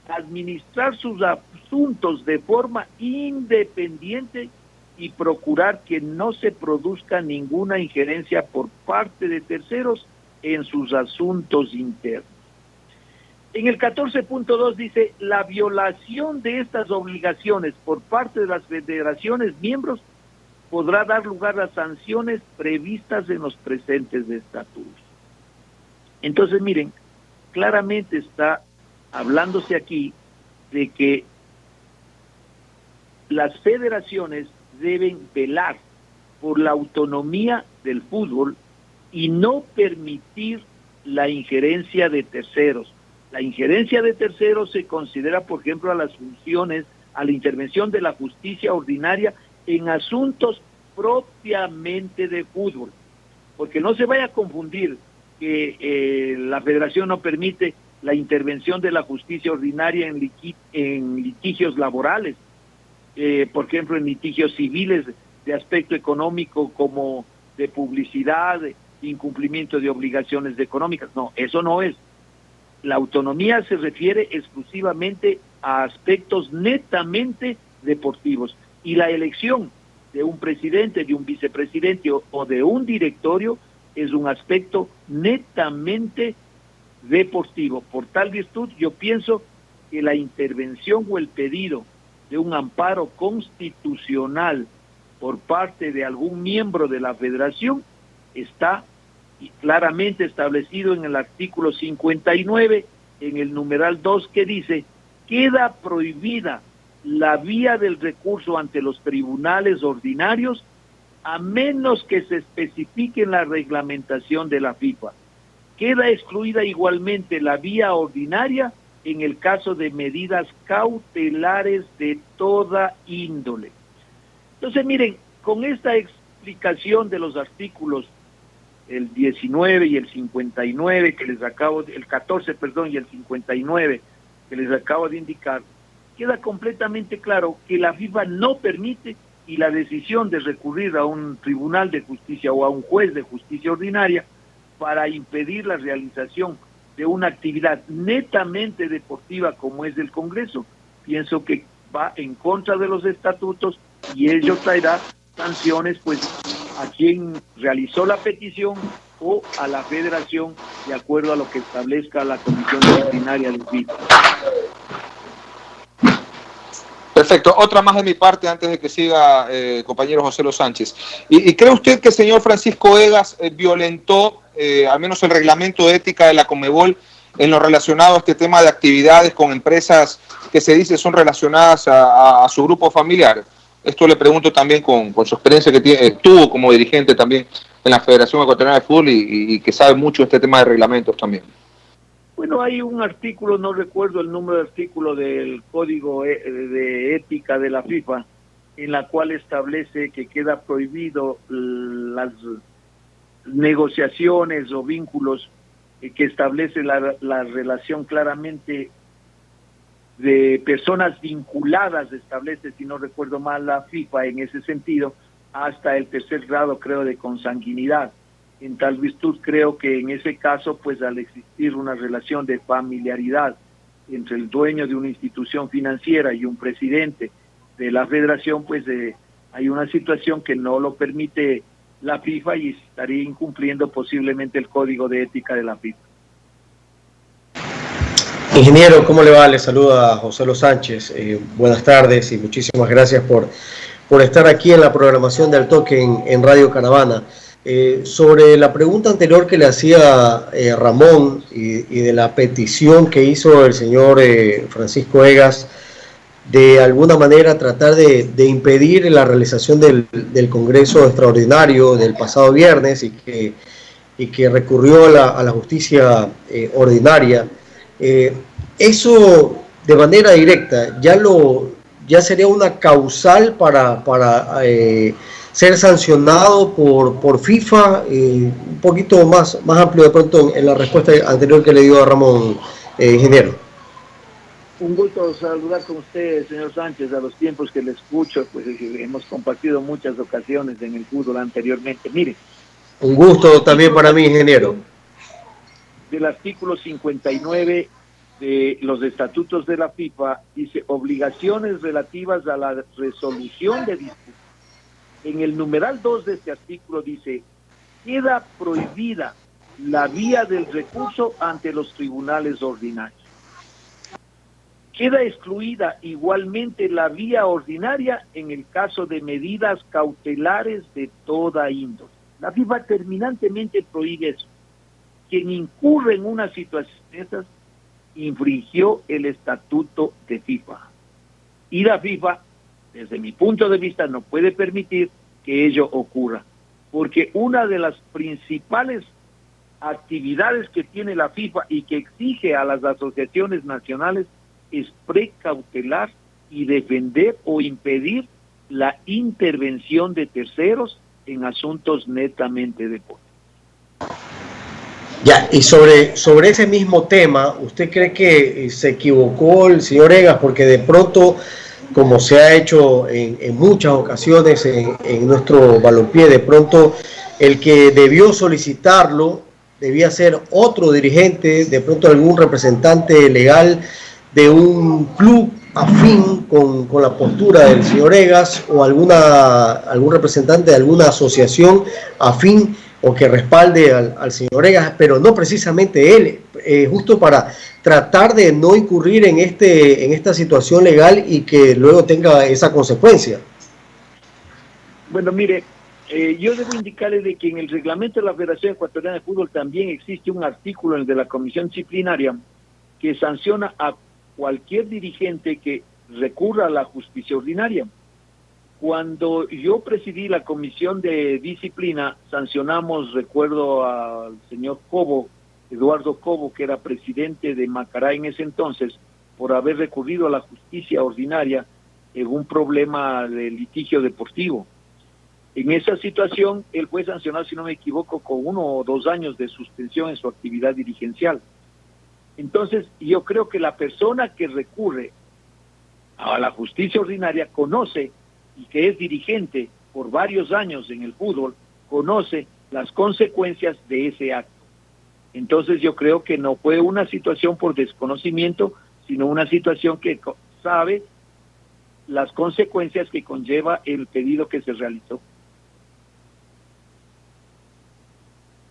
administrar sus asuntos de forma independiente y procurar que no se produzca ninguna injerencia por parte de terceros en sus asuntos internos. En el 14.2 dice, la violación de estas obligaciones por parte de las federaciones miembros podrá dar lugar a sanciones previstas en los presentes estatutos. Entonces, miren, claramente está hablándose aquí de que las federaciones deben velar por la autonomía del fútbol y no permitir la injerencia de terceros. La injerencia de terceros se considera, por ejemplo, a las funciones, a la intervención de la justicia ordinaria en asuntos propiamente de fútbol. Porque no se vaya a confundir que la federación no permite la intervención de la justicia ordinaria en litigios laborales, por ejemplo, en litigios civiles de aspecto económico como de publicidad, de incumplimiento de obligaciones económicas. No, eso no es. La autonomía se refiere exclusivamente a aspectos netamente deportivos y la elección de un presidente, de un vicepresidente o de un directorio es un aspecto netamente deportivo. Por tal virtud, yo pienso que la intervención o el pedido de un amparo constitucional por parte de algún miembro de la federación está claramente establecido en el artículo 59, en el numeral 2, que dice, queda prohibida la vía del recurso ante los tribunales ordinarios a menos que se especifique en la reglamentación de la FIFA. Queda excluida igualmente la vía ordinaria en el caso de medidas cautelares de toda índole. Entonces, miren, con esta explicación de los artículos el 19 y el 59 que les acabo de, el 14, perdón, y el 59 que les acabo de indicar, queda completamente claro que la FIFA no permite, y la decisión de recurrir a un tribunal de justicia o a un juez de justicia ordinaria para impedir la realización de una actividad netamente deportiva como es el Congreso, pienso que va en contra de los estatutos y ello traerá sanciones pues a quien realizó la petición o a la federación de acuerdo a lo que establezca la Comisión Ordinaria del FIFA. Perfecto. Otra más de mi parte antes de que siga compañero José Los Sánchez. ¿Y cree usted que el señor Francisco Egas violentó al menos el reglamento de ética de la Conmebol en lo relacionado a este tema de actividades con empresas que se dice son relacionadas a su grupo familiar? Esto le pregunto también con su experiencia que tuvo como dirigente también en la Federación Ecuatoriana de Fútbol y que sabe mucho de este tema de reglamentos también. Bueno, hay un artículo, no recuerdo el número de artículo del Código de Ética de la FIFA, en la cual establece que queda prohibido las negociaciones o vínculos que establece la relación claramente de personas vinculadas, establece, si no recuerdo mal, la FIFA en ese sentido, hasta el tercer grado, creo, de consanguinidad. En tal virtud, creo que en ese caso, pues al existir una relación de familiaridad entre el dueño de una institución financiera y un presidente de la federación, pues hay una situación que no lo permite la FIFA y estaría incumpliendo posiblemente el Código de Ética de la FIFA. Ingeniero, ¿cómo le va? Le saluda José Los Sánchez. Buenas tardes y muchísimas gracias por estar aquí en la programación del Toque en Radio Caravana. Sobre la pregunta anterior que le hacía Ramón y de la petición que hizo el señor Francisco Egas de alguna manera tratar de impedir la realización del Congreso Extraordinario del pasado viernes y que recurrió a la justicia ordinaria, eso de manera directa ya sería una causal para ser sancionado por FIFA, un poquito más amplio de pronto en la respuesta anterior que le dio a Ramón, ingeniero. Un gusto saludar con usted, señor Sánchez, a los tiempos que le escucho, pues hemos compartido muchas ocasiones en el fútbol anteriormente. Mire, Un gusto también para mí, ingeniero. Del artículo 59 de los estatutos de la FIFA dice obligaciones relativas a la resolución de disputas. En el numeral 2 de este artículo dice, queda prohibida la vía del recurso ante los tribunales ordinarios. Queda excluida igualmente la vía ordinaria en el caso de medidas cautelares de toda índole. La FIFA terminantemente prohíbe eso. Quien incurre en una situación de esas infringió el estatuto de FIFA. Y la FIFA, desde mi punto de vista, no puede permitir que ello ocurra, porque una de las principales actividades que tiene la FIFA y que exige a las asociaciones nacionales es precautelar y defender o impedir la intervención de terceros en asuntos netamente deportivos. Ya, y sobre ese mismo tema, ¿usted cree que se equivocó el señor Egas? Porque de pronto, como se ha hecho en muchas ocasiones en nuestro balompié, de pronto el que debió solicitarlo debía ser otro dirigente, de pronto algún representante legal de un club afín con la postura del señor Egas, o algún representante de alguna asociación afín o que respalde al señor Egas, pero no precisamente él, justo para tratar de no incurrir en esta situación legal y que luego tenga esa consecuencia. Bueno, mire, yo debo indicarle de que en el reglamento de la Federación Ecuatoriana de Fútbol también existe un artículo, el de la Comisión Disciplinaria, que sanciona a cualquier dirigente que recurra a la justicia ordinaria. Cuando yo presidí la Comisión de Disciplina, sancionamos, recuerdo al señor Cobo, Eduardo Cobo, que era presidente de Macará en ese entonces, por haber recurrido a la justicia ordinaria en un problema de litigio deportivo. En esa situación, él fue sancionado, si no me equivoco, con 1 o 2 años de suspensión en su actividad dirigencial. Entonces, yo creo que la persona que recurre a la justicia ordinaria conoce, y que es dirigente por varios años en el fútbol, conoce las consecuencias de ese acto. Entonces yo creo que no fue una situación por desconocimiento, sino una situación que sabe las consecuencias que conlleva el pedido que se realizó.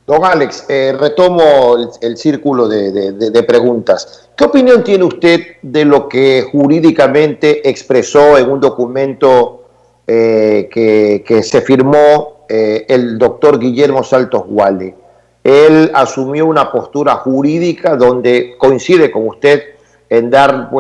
Don Alex, retomo el círculo de preguntas. ¿Qué opinión tiene usted de lo que jurídicamente expresó en un documento que se firmó el doctor Guillermo Saltos Guale? Él asumió una postura jurídica donde coincide con usted en dar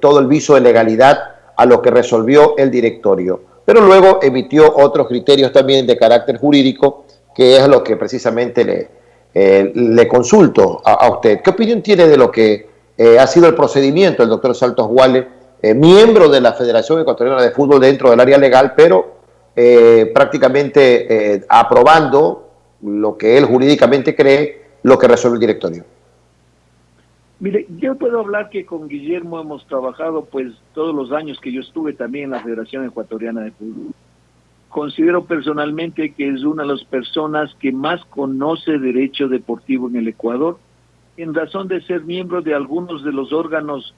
todo el viso de legalidad a lo que resolvió el directorio, pero luego emitió otros criterios también de carácter jurídico, que es lo que precisamente le consulto a usted. ¿Qué opinión tiene de lo que ha sido el procedimiento del doctor Saltos Guale, miembro de la Federación Ecuatoriana de Fútbol dentro del área legal, pero prácticamente aprobando lo que él jurídicamente cree, lo que resuelve el directorio? Mire, yo puedo hablar que con Guillermo hemos trabajado pues todos los años que yo estuve también en la Federación Ecuatoriana de Fútbol. Considero personalmente que es una de las personas que más conoce derecho deportivo en el Ecuador, en razón de ser miembro de algunos de los órganos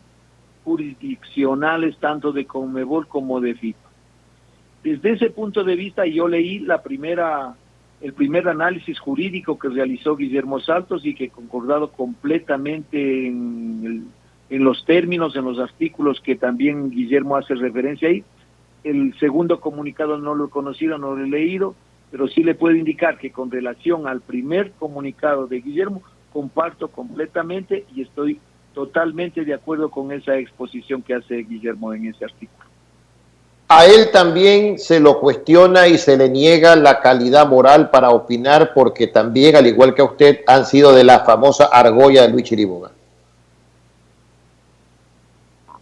jurisdiccionales, tanto de Conmebol como de FIFA. Desde ese punto de vista, yo leí el primer análisis jurídico que realizó Guillermo Saltos y que concordado completamente en los términos, en los artículos que también Guillermo hace referencia ahí. El segundo comunicado no lo he conocido, no lo he leído, pero sí le puedo indicar que con relación al primer comunicado de Guillermo, comparto completamente y estoy totalmente de acuerdo con esa exposición que hace Guillermo en ese artículo. A él también se lo cuestiona y se le niega la calidad moral para opinar, porque también, al igual que a usted, han sido de la famosa argolla de Luis Chiriboga.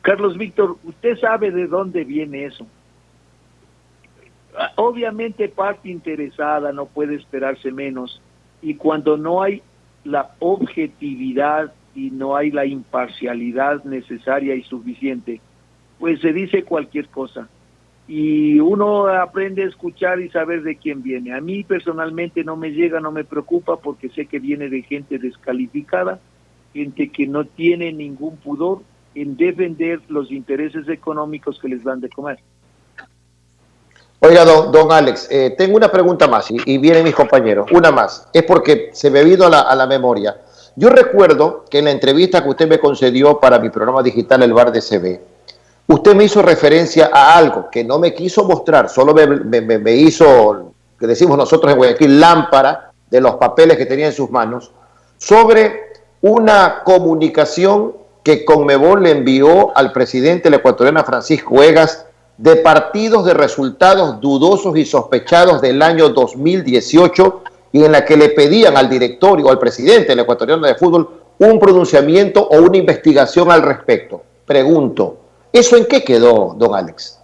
Carlos Víctor, usted sabe de dónde viene eso. Obviamente parte interesada no puede esperarse menos, y cuando no hay la objetividad y no hay la imparcialidad necesaria y suficiente, pues se dice cualquier cosa. y uno aprende a escuchar y saber de quién viene. A mí personalmente no me llega, no me preocupa, porque sé que viene de gente descalificada, gente que no tiene ningún pudor en defender los intereses económicos que les dan de comer. Oiga, don Alex, tengo una pregunta más y vienen mis compañeros. Una más, es porque se me vino a la memoria. Yo recuerdo que en la entrevista que usted me concedió para mi programa digital El Bar de CB, usted me hizo referencia a algo que no me quiso mostrar, solo me hizo, que decimos nosotros en Guayaquil, lámpara de los papeles que tenía en sus manos, sobre una comunicación que Conmebol le envió al presidente del ecuatoriano Francisco Egas de partidos de resultados dudosos y sospechados del año 2018 y en la que le pedían al directorio o al presidente del ecuatoriano de fútbol un pronunciamiento o una investigación al respecto. Pregunto, ¿eso en qué quedó, don Alex?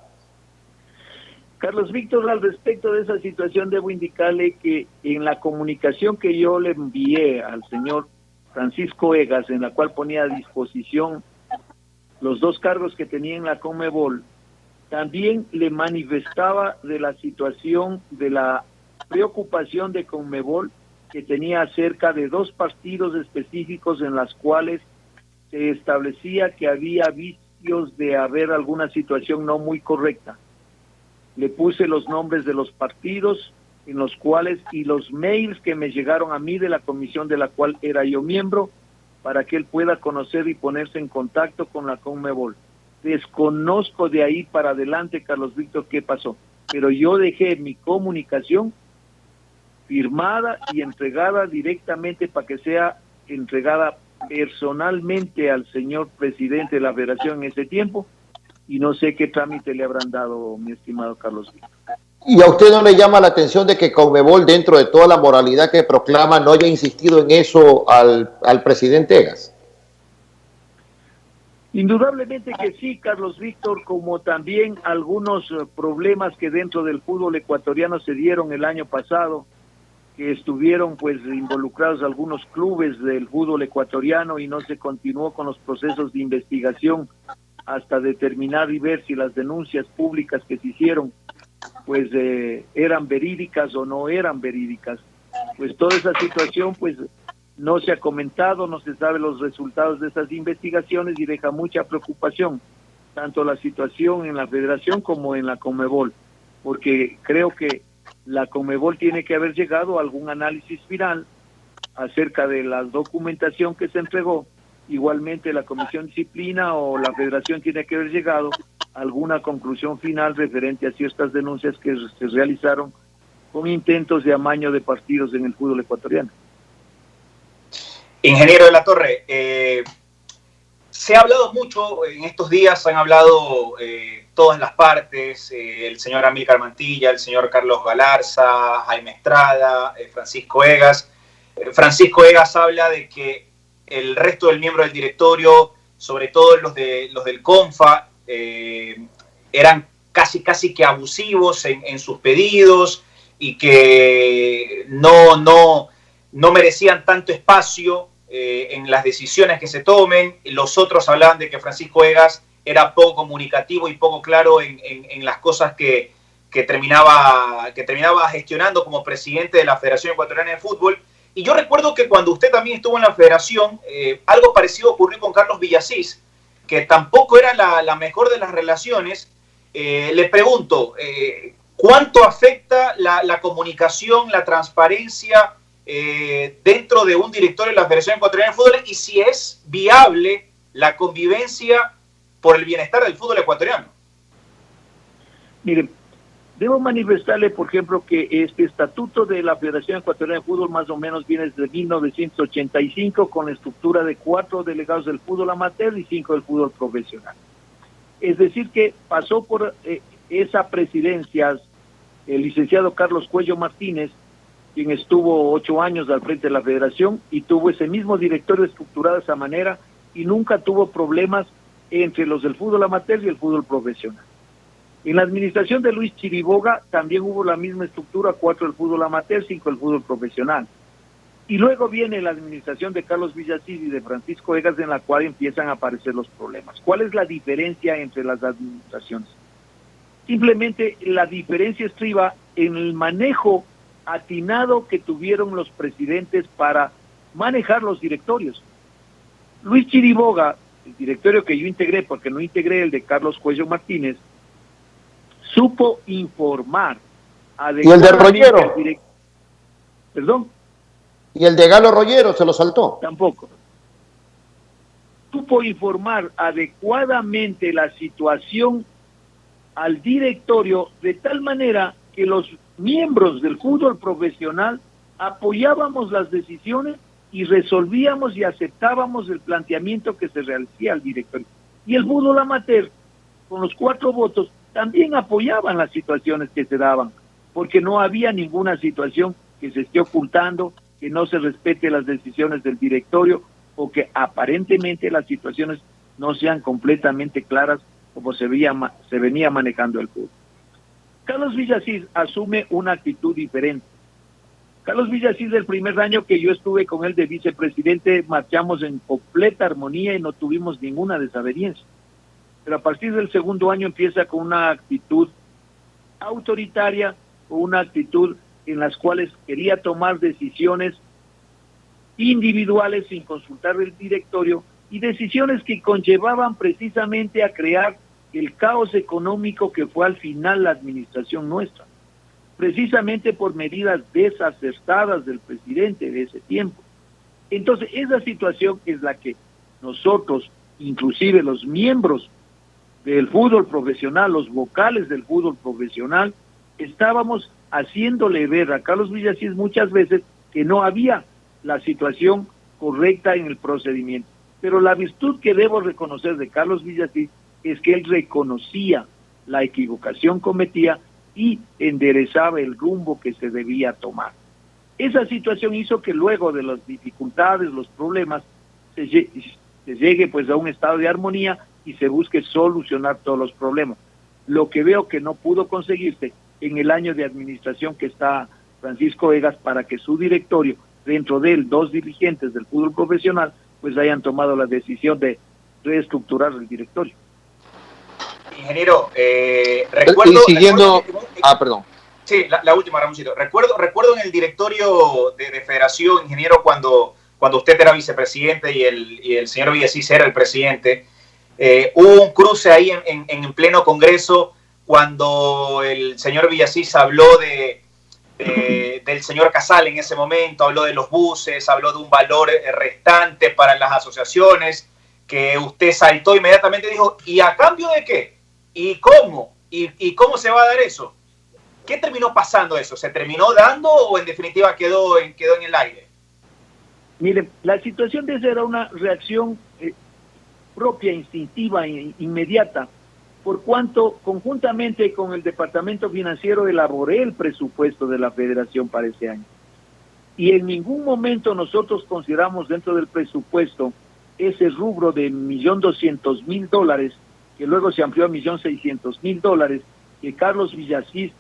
Carlos Víctor, al respecto de esa situación debo indicarle que en la comunicación que yo le envié al señor Francisco Egas, en la cual ponía a disposición los 2 cargos que tenía en la Conmebol, también le manifestaba de la situación de la preocupación de Conmebol que tenía acerca de 2 partidos específicos en las cuales se establecía que había vicios de haber alguna situación no muy correcta. Le puse los nombres de los partidos en los cuales y los mails que me llegaron a mí de la comisión de la cual era yo miembro, para que él pueda conocer y ponerse en contacto con la Conmebol. Desconozco de ahí para adelante, Carlos Víctor, qué pasó, pero yo dejé mi comunicación firmada y entregada directamente para que sea entregada personalmente al señor presidente de la federación en ese tiempo, y no sé qué trámite le habrán dado, mi estimado Carlos Víctor. ¿Y a usted no le llama la atención de que Conmebol, dentro de toda la moralidad que proclama, no haya insistido en eso al presidente Egas? Indudablemente que sí, Carlos Víctor, como también algunos problemas que dentro del fútbol ecuatoriano se dieron el año pasado, que estuvieron pues involucrados algunos clubes del fútbol ecuatoriano y no se continuó con los procesos de investigación hasta determinar y ver si las denuncias públicas que se hicieron pues eran verídicas o no eran verídicas. Pues toda esa situación pues no se ha comentado, no se sabe los resultados de esas investigaciones y deja mucha preocupación, tanto la situación en la federación como en la Conmebol, porque creo que la Conmebol tiene que haber llegado a algún análisis final acerca de la documentación que se entregó. Igualmente la Comisión de Disciplina o la Federación tiene que haber llegado a alguna conclusión final referente a ciertas denuncias que se realizaron con intentos de amaño de partidos en el fútbol ecuatoriano. Ingeniero de la Torre, se ha hablado mucho en estos días, han hablado todas las partes, el señor Amílcar Mantilla, el señor Carlos Galarza, Jaime Estrada, Francisco Egas. Francisco Egas habla de que el resto del miembro del directorio, sobre todo los del CONFA, eran casi que abusivos en sus pedidos y que no merecían tanto espacio en las decisiones que se tomen. Los otros hablaban de que Francisco Egas era poco comunicativo y poco claro en las cosas que terminaba gestionando como presidente de la Federación Ecuatoriana de Fútbol. Y yo recuerdo que cuando usted también estuvo en la federación, algo parecido ocurrió con Carlos Villasís, que tampoco era la mejor de las relaciones. Le pregunto, ¿cuánto afecta la comunicación, la transparencia dentro de un directorio de la Federación Ecuatoriana de Fútbol, y si es viable la convivencia por el bienestar del fútbol ecuatoriano? Mire, debo manifestarle, por ejemplo, que este estatuto de la Federación Ecuatoriana de Fútbol más o menos viene desde 1985 con la estructura de 4 delegados del fútbol amateur y 5 del fútbol profesional. Es decir, que pasó por esa presidencia el licenciado Carlos Cuello Martínez, quien estuvo 8 años al frente de la federación y tuvo ese mismo directorio estructurado de esa manera y nunca tuvo problemas entre los del fútbol amateur y el fútbol profesional. En la administración de Luis Chiriboga también hubo la misma estructura, 4 del fútbol amateur, 5 del fútbol profesional. Y luego viene la administración de Carlos Villasís y de Francisco Egas, en la cual empiezan a aparecer los problemas. ¿Cuál es la diferencia entre las administraciones? Simplemente la diferencia estriba en el manejo atinado que tuvieron los presidentes para manejar los directorios. Luis Chiriboga, el directorio que yo integré, porque no integré el de Carlos Cuello Martínez, supo informar ¿Y el de Rollero? ¿Perdón? ¿Y el de Galo Rollero se lo saltó? Tampoco. Supo informar adecuadamente la situación al directorio de tal manera que los miembros del fútbol profesional apoyábamos las decisiones y resolvíamos y aceptábamos el planteamiento que se realizaba al directorio. Y el fútbol amateur, con los 4 votos, también apoyaban las situaciones que se daban, porque no había ninguna situación que se esté ocultando, que no se respete las decisiones del directorio o que aparentemente las situaciones no sean completamente claras como se venía manejando el fútbol. Carlos Villasís asume una actitud diferente. Carlos Villasís, el primer año que yo estuve con él de vicepresidente, marchamos en completa armonía y no tuvimos ninguna desaveniencia. Pero a partir del segundo año empieza con una actitud autoritaria, con una actitud en las cuales quería tomar decisiones individuales sin consultar el directorio y decisiones que conllevaban precisamente a crear el caos económico que fue al final la administración nuestra, precisamente por medidas desacertadas del presidente de ese tiempo. Entonces, esa situación es la que nosotros, inclusive los miembros del fútbol profesional, los vocales del fútbol profesional, estábamos haciéndole ver a Carlos Villasís muchas veces que no había la situación correcta en el procedimiento. Pero la virtud que debo reconocer de Carlos Villasís es que él reconocía la equivocación cometida y enderezaba el rumbo que se debía tomar. Esa situación hizo que luego de las dificultades, los problemas, se llegue pues a un estado de armonía y se busque solucionar todos los problemas. Lo que veo que no pudo conseguirse en el año de administración que está Francisco Egas, para que su directorio, dentro de él 2 dirigentes del fútbol profesional, pues hayan tomado la decisión de reestructurar el directorio. Ingeniero, recuerdo... Y siguiendo... perdón. Sí, la última, Ramoncito. Recuerdo en el directorio de Federación, ingeniero, cuando usted era vicepresidente y el señor Villasís era el presidente, hubo un cruce ahí en pleno Congreso cuando el señor Villasís habló del señor Casal en ese momento, habló de los buses, habló de un valor restante para las asociaciones, que usted saltó inmediatamente y dijo, ¿y a cambio de qué? ¿Y cómo? ¿Y cómo se va a dar eso? ¿Qué terminó pasando eso? ¿Se terminó dando o en definitiva quedó en el aire? Mire, la situación de esa era una reacción propia, instintiva, inmediata, por cuanto conjuntamente con el Departamento Financiero elaboré el presupuesto de la Federación para ese año. Y en ningún momento nosotros consideramos dentro del presupuesto ese rubro de $1.200.000, que luego se amplió a $1.600.000, que Carlos Villasís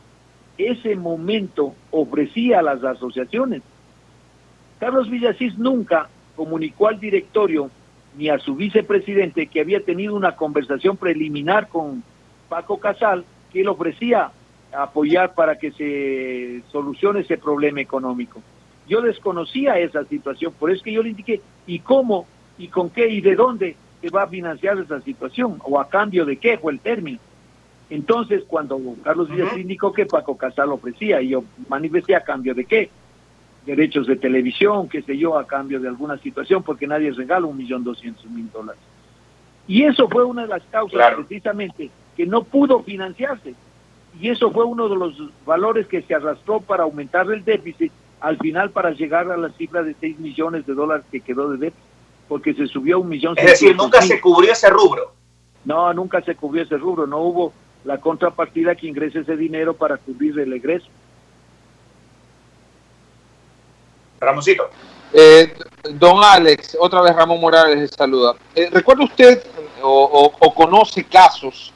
ese momento ofrecía a las asociaciones. Carlos Villasís nunca comunicó al directorio ni a su vicepresidente que había tenido una conversación preliminar con Paco Casal, que él ofrecía apoyar para que se solucione ese problema económico. Yo desconocía esa situación, por eso que yo le indiqué, ¿y cómo, y con qué, y de dónde se va a financiar esa situación? ¿O a cambio de qué fue el término? Entonces, cuando Carlos Villasís indicó que Paco Casal ofrecía, y yo manifesté a cambio de qué, derechos de televisión, qué sé yo, a cambio de alguna situación, porque nadie regala $1.200.000. Y eso fue una de las causas, precisamente, que no pudo financiarse. Y eso fue uno de los valores que se arrastró para aumentar el déficit, al final para llegar a la cifra de $6 millones que quedó de déficit, porque se subió a 1.600.000. Es decir, nunca se cubrió ese rubro. No, nunca se cubrió ese rubro, no hubo la contrapartida que ingrese ese dinero para cubrir el egreso. Ramoncito. Don Alex, otra vez Ramón Morales les saluda. ¿Recuerda usted o conoce casos,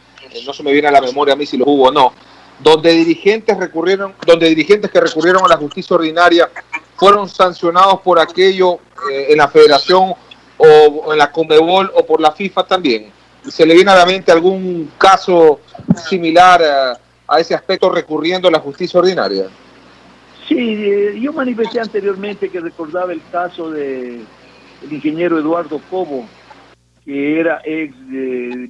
no se me viene a la memoria a mí si los hubo o no, donde dirigentes que recurrieron a la justicia ordinaria fueron sancionados por aquello en la Federación o en la Conmebol o por la FIFA también? ¿Se le viene a la mente algún caso similar a ese aspecto recurriendo a la justicia ordinaria? Sí, yo manifesté anteriormente que recordaba el caso del ingeniero Eduardo Cobo, que era ex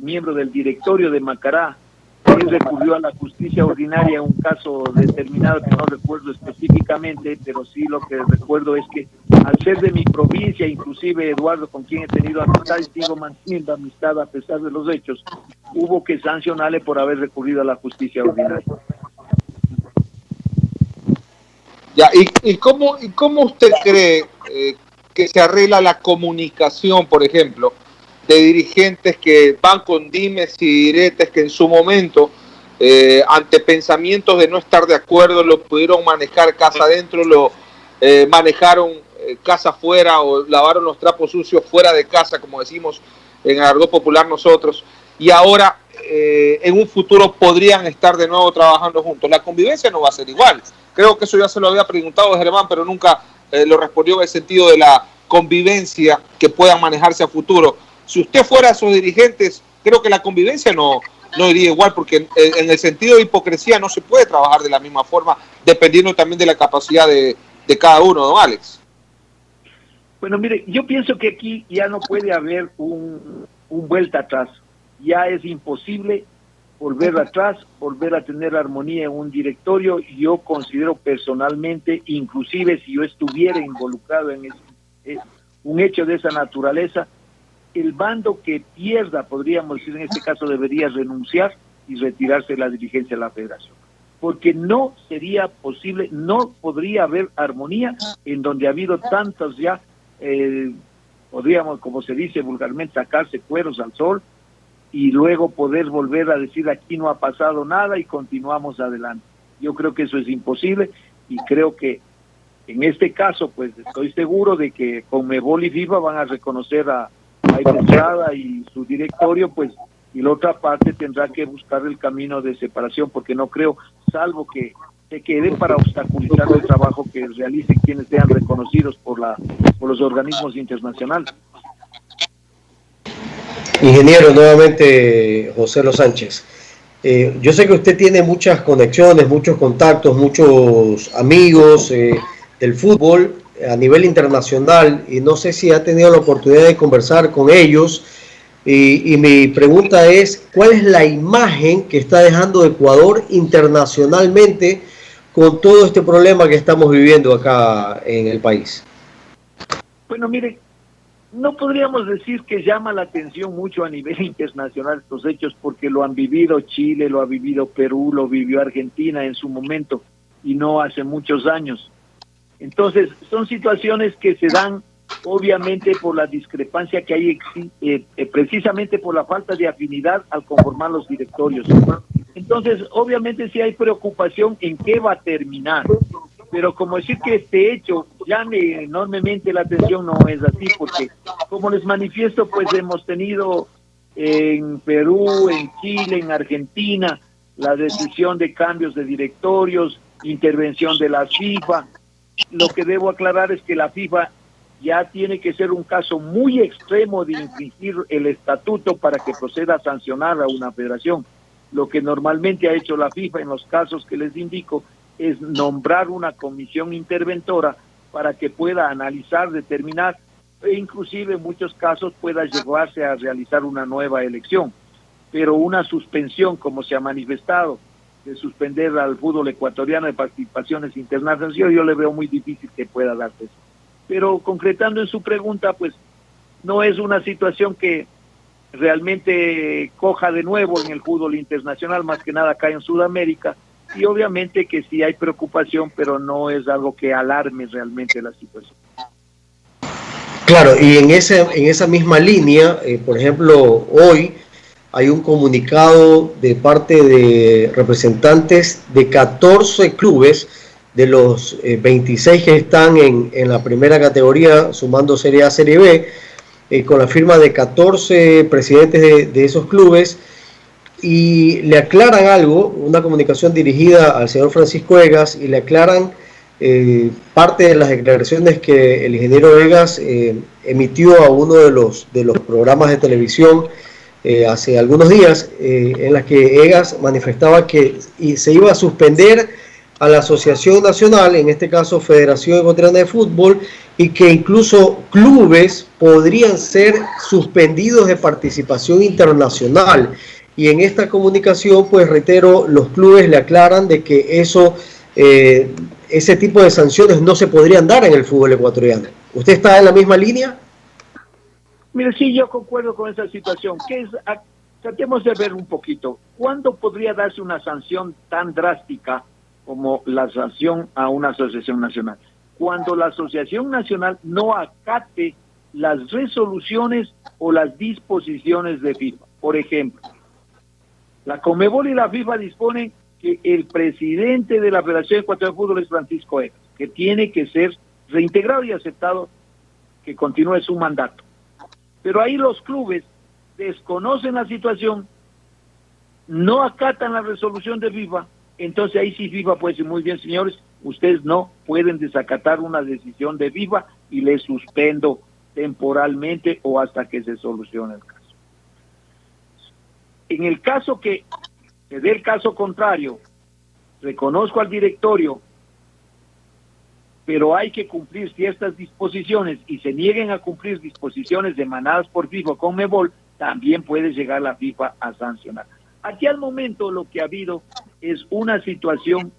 miembro del directorio de Macará. Él recurrió a la justicia ordinaria en un caso determinado que no recuerdo específicamente, pero sí lo que recuerdo es que al ser de mi provincia, inclusive Eduardo, con quien he tenido amistad y sigo manteniendo amistad a pesar de los hechos, hubo que sancionarle por haber recurrido a la justicia ordinaria. Ya, ¿y cómo usted cree que se arregla la comunicación, por ejemplo, de dirigentes que van con dimes y diretes que en su momento, ante pensamientos de no estar de acuerdo, lo pudieron manejar casa adentro, lo manejaron casa afuera o lavaron los trapos sucios fuera de casa, como decimos en el argot popular nosotros, y ahora en un futuro podrían estar de nuevo trabajando juntos? La convivencia no va a ser igual. Creo que eso ya se lo había preguntado Germán, pero nunca lo respondió en el sentido de la convivencia que puedan manejarse a futuro. Si usted fuera a esos dirigentes, creo que la convivencia no iría igual, porque en el sentido de hipocresía no se puede trabajar de la misma forma, dependiendo también de la capacidad de cada uno, don Alex. Bueno, mire, yo pienso que aquí ya no puede haber un vuelta atrás. Ya es imposible volver atrás, volver a tener armonía en un directorio. Yo considero personalmente, inclusive si yo estuviera involucrado en un hecho de esa naturaleza, el bando que pierda, podríamos decir en este caso, debería renunciar y retirarse de la dirigencia de la federación. Porque no sería posible, no podría haber armonía en donde ha habido tantos ya, podríamos, como se dice vulgarmente, sacarse cueros al sol y luego poder volver a decir aquí no ha pasado nada y continuamos adelante. Yo creo que eso es imposible y creo que en este caso, pues estoy seguro de que Conmebol y FIFA van a reconocer a Estrada y su directorio, pues, y la otra parte tendrá que buscar el camino de separación, porque no creo, salvo que se quede para obstaculizar el trabajo que realicen quienes sean reconocidos por los organismos internacionales. Ingeniero, nuevamente José Los Sánchez. Yo sé que usted tiene muchas conexiones, muchos contactos, muchos amigos del fútbol a nivel internacional, y no sé si ha tenido la oportunidad de conversar con ellos, y mi pregunta es, ¿cuál es la imagen que está dejando Ecuador internacionalmente con todo este problema que estamos viviendo acá en el país? Bueno, mire, no podríamos decir que llama la atención mucho a nivel internacional estos hechos, porque lo han vivido Chile, lo ha vivido Perú, lo vivió Argentina en su momento, y no hace muchos años. Entonces, son situaciones que se dan obviamente por la discrepancia que hay, precisamente por la falta de afinidad al conformar los directorios. Entonces, obviamente sí hay preocupación en qué va a terminar, pero como decir que este hecho llame enormemente la atención no es así, porque como les manifiesto, pues hemos tenido en Perú, en Chile, en Argentina, la decisión de cambios de directorios, intervención de la FIFA. Lo que debo aclarar es que la FIFA ya tiene que ser un caso muy extremo de infringir el estatuto para que proceda a sancionar a una federación. Lo que normalmente ha hecho la FIFA en los casos que les indico es nombrar una comisión interventora para que pueda analizar, determinar e inclusive en muchos casos pueda llevarse a realizar una nueva elección. Pero una suspensión, como se ha manifestado, de suspender al fútbol ecuatoriano de participaciones internacionales, yo le veo muy difícil que pueda darse eso. Pero concretando en su pregunta, pues no es una situación que realmente coja de nuevo en el fútbol internacional, más que nada acá en Sudamérica, y obviamente que sí hay preocupación, pero no es algo que alarme realmente la situación. Claro, y en esa misma línea, por ejemplo, hoy hay un comunicado de parte de representantes de 14 clubes de los 26 que están en la primera categoría, sumando Serie A, Serie B, con la firma de 14 presidentes de esos clubes, y le aclaran algo, una comunicación dirigida al señor Francisco Egas, y le aclaran parte de las declaraciones que el ingeniero Egas emitió a uno de los programas de televisión hace algunos días, en las que Egas manifestaba que se iba a suspender a la Asociación Nacional, en este caso Federación Ecuatoriana de Fútbol, y que incluso clubes podrían ser suspendidos de participación internacional. Y en esta comunicación, pues reitero, los clubes le aclaran de que ese tipo de sanciones no se podrían dar en el fútbol ecuatoriano. ¿Usted está en la misma línea? Mire, sí, yo concuerdo con esa situación. Tratemos de ver un poquito. ¿Cuándo podría darse una sanción tan drástica como la sanción a una asociación nacional? Cuando la asociación nacional no acate las resoluciones o las disposiciones de FIFA. Por ejemplo, la Conmebol y la FIFA disponen que el presidente de la Federación Ecuatoriana de Fútbol es Francisco Egas, que tiene que ser reintegrado y aceptado que continúe su mandato. Pero ahí los clubes desconocen la situación, no acatan la resolución de FIFA, entonces ahí sí FIFA puede decir, muy bien señores, ustedes no pueden desacatar una decisión de FIFA y les suspendo temporalmente o hasta que se solucione el caso. En el caso que se dé el caso contrario, reconozco al directorio, pero hay que cumplir ciertas disposiciones y se nieguen a cumplir disposiciones emanadas por FIFA o Conmebol, también puede llegar la FIFA a sancionar. Aquí al momento lo que ha habido es una situación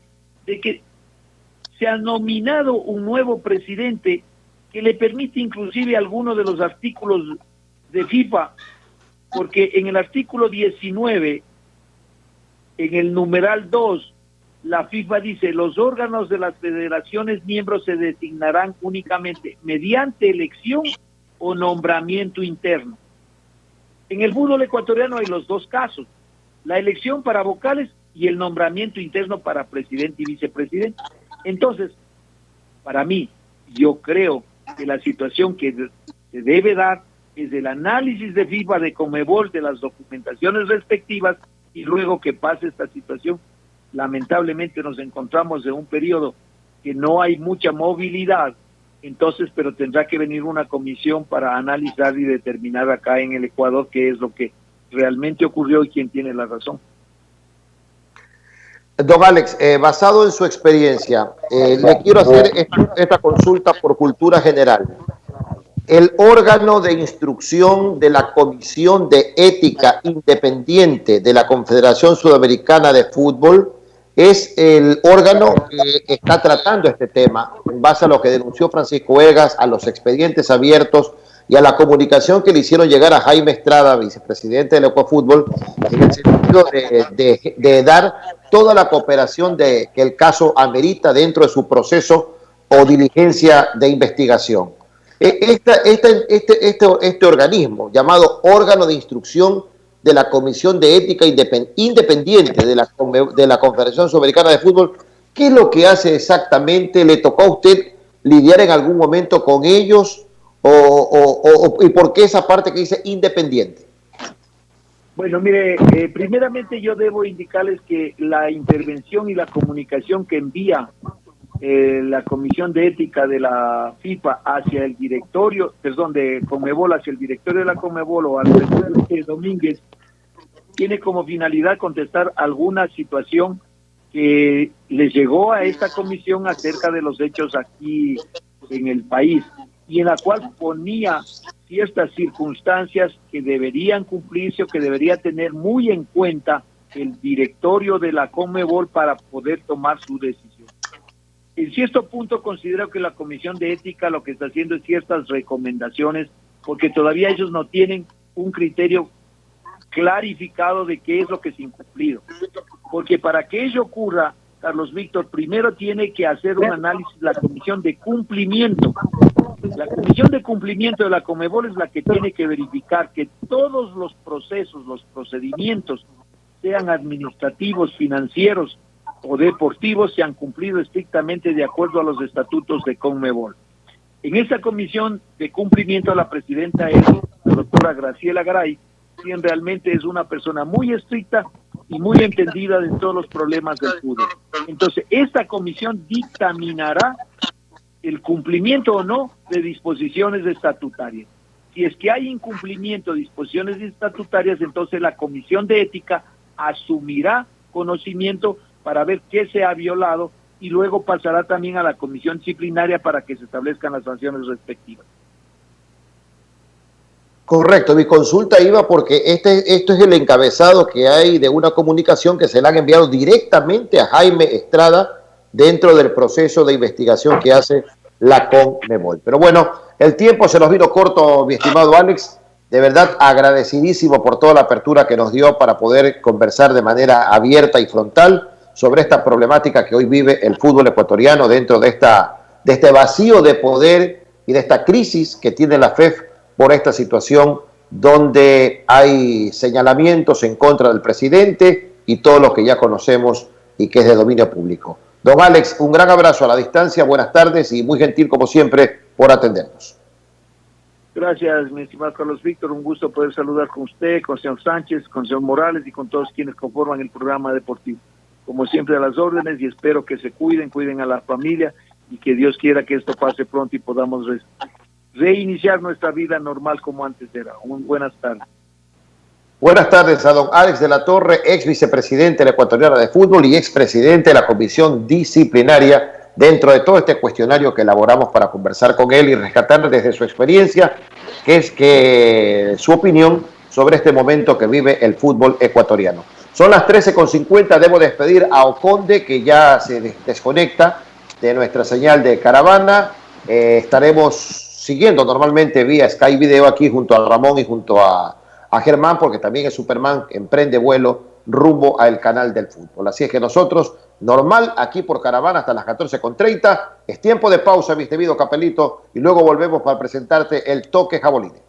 de que se ha nominado un nuevo presidente que le permite inclusive algunos de los artículos de FIFA, porque en el artículo 19, en el numeral 2, la FIFA dice, los órganos de las federaciones miembros se designarán únicamente mediante elección o nombramiento interno. En el fútbol ecuatoriano hay los dos casos, la elección para vocales y el nombramiento interno para presidente y vicepresidente. Entonces, para mí, yo creo que la situación que se debe dar es el análisis de FIFA, de Conmebol, de las documentaciones respectivas, y luego que pase esta situación, lamentablemente nos encontramos en un periodo que no hay mucha movilidad, entonces, pero tendrá que venir una comisión para analizar y determinar acá en el Ecuador qué es lo que realmente ocurrió y quién tiene la razón. Don Alex, basado en su experiencia, le quiero hacer esta consulta por cultura general. El órgano de instrucción de la Comisión de Ética Independiente de la Confederación Sudamericana de Fútbol es el órgano que está tratando este tema en base a lo que denunció Francisco Egas, a los expedientes abiertos y a la comunicación que le hicieron llegar a Jaime Estrada, vicepresidente del Ecuafútbol, en el sentido de dar toda la cooperación que el caso amerita dentro de su proceso o diligencia de investigación. Este organismo, llamado órgano de instrucción de la Comisión de Ética Independiente de la Confederación Sudamericana de Fútbol, ¿qué es lo que hace exactamente? ¿Le tocó a usted lidiar en algún momento con ellos? ¿Y por qué esa parte que dice independiente? Bueno, mire, primeramente yo debo indicarles que la intervención y la comunicación que envía la Comisión de Ética de la FIFA hacia el directorio, de Conmebol, hacia el directorio de la Conmebol o al presidente Domínguez, tiene como finalidad contestar alguna situación que le llegó a esta comisión acerca de los hechos aquí en el país y en la cual ponía ciertas circunstancias que deberían cumplirse o que debería tener muy en cuenta el directorio de la Conmebol para poder tomar su decisión. En cierto punto considero que la Comisión de Ética lo que está haciendo es ciertas recomendaciones porque todavía ellos no tienen un criterio clarificado de qué es lo que es incumplido. Porque para que ello ocurra, Carlos Víctor, primero tiene que hacer un análisis la Comisión de Cumplimiento. La Comisión de Cumplimiento de la Conmebol es la que tiene que verificar que todos los procesos, los procedimientos, sean administrativos, financieros o deportivos, se han cumplido estrictamente de acuerdo a los estatutos de Conmebol. En esa Comisión de Cumplimiento la presidenta es la doctora Graciela Garay, quien realmente es una persona muy estricta y muy entendida de todos los problemas del fútbol. Entonces, esta comisión dictaminará el cumplimiento o no de disposiciones estatutarias. Si es que hay incumplimiento de disposiciones estatutarias, entonces la Comisión de Ética asumirá conocimiento para ver qué se ha violado y luego pasará también a la Comisión Disciplinaria para que se establezcan las sanciones respectivas. Correcto, mi consulta iba porque esto es el encabezado que hay de una comunicación que se le han enviado directamente a Jaime Estrada dentro del proceso de investigación que hace la CONMEBOL. Pero bueno, el tiempo se nos vino corto, mi estimado Alex. De verdad, agradecidísimo por toda la apertura que nos dio para poder conversar de manera abierta y frontal sobre esta problemática que hoy vive el fútbol ecuatoriano dentro de este vacío de poder y de esta crisis que tiene la FEF por esta situación donde hay señalamientos en contra del presidente y todo lo que ya conocemos y que es de dominio público. Don Alex, un gran abrazo a la distancia, buenas tardes y muy gentil como siempre por atendernos. Gracias, mi estimado Carlos Víctor, un gusto poder saludar con usted, con el señor Sánchez, con el señor Morales y con todos quienes conforman el programa deportivo. Como siempre a las órdenes y espero que se cuiden a la familia y que Dios quiera que esto pase pronto y podamos reiniciar nuestra vida normal como antes era. Buenas tardes. Buenas tardes a don Alex de la Torre, ex vicepresidente de la Ecuatoriana de Fútbol y expresidente de la Comisión Disciplinaria, dentro de todo este cuestionario que elaboramos para conversar con él y rescatar desde su experiencia, su opinión sobre este momento que vive el fútbol ecuatoriano. Son las 13:50, debo despedir a Oconde, que ya se desconecta de nuestra señal de Caravana. Estaremos siguiendo normalmente vía Sky Video aquí junto a Ramón y junto a Germán, porque también es Superman, emprende vuelo rumbo al canal del fútbol. Así es que nosotros, normal, aquí por Caravana hasta las 14:30, es tiempo de pausa, mi temido Capelito, y luego volvemos para presentarte el Toque Jabolines.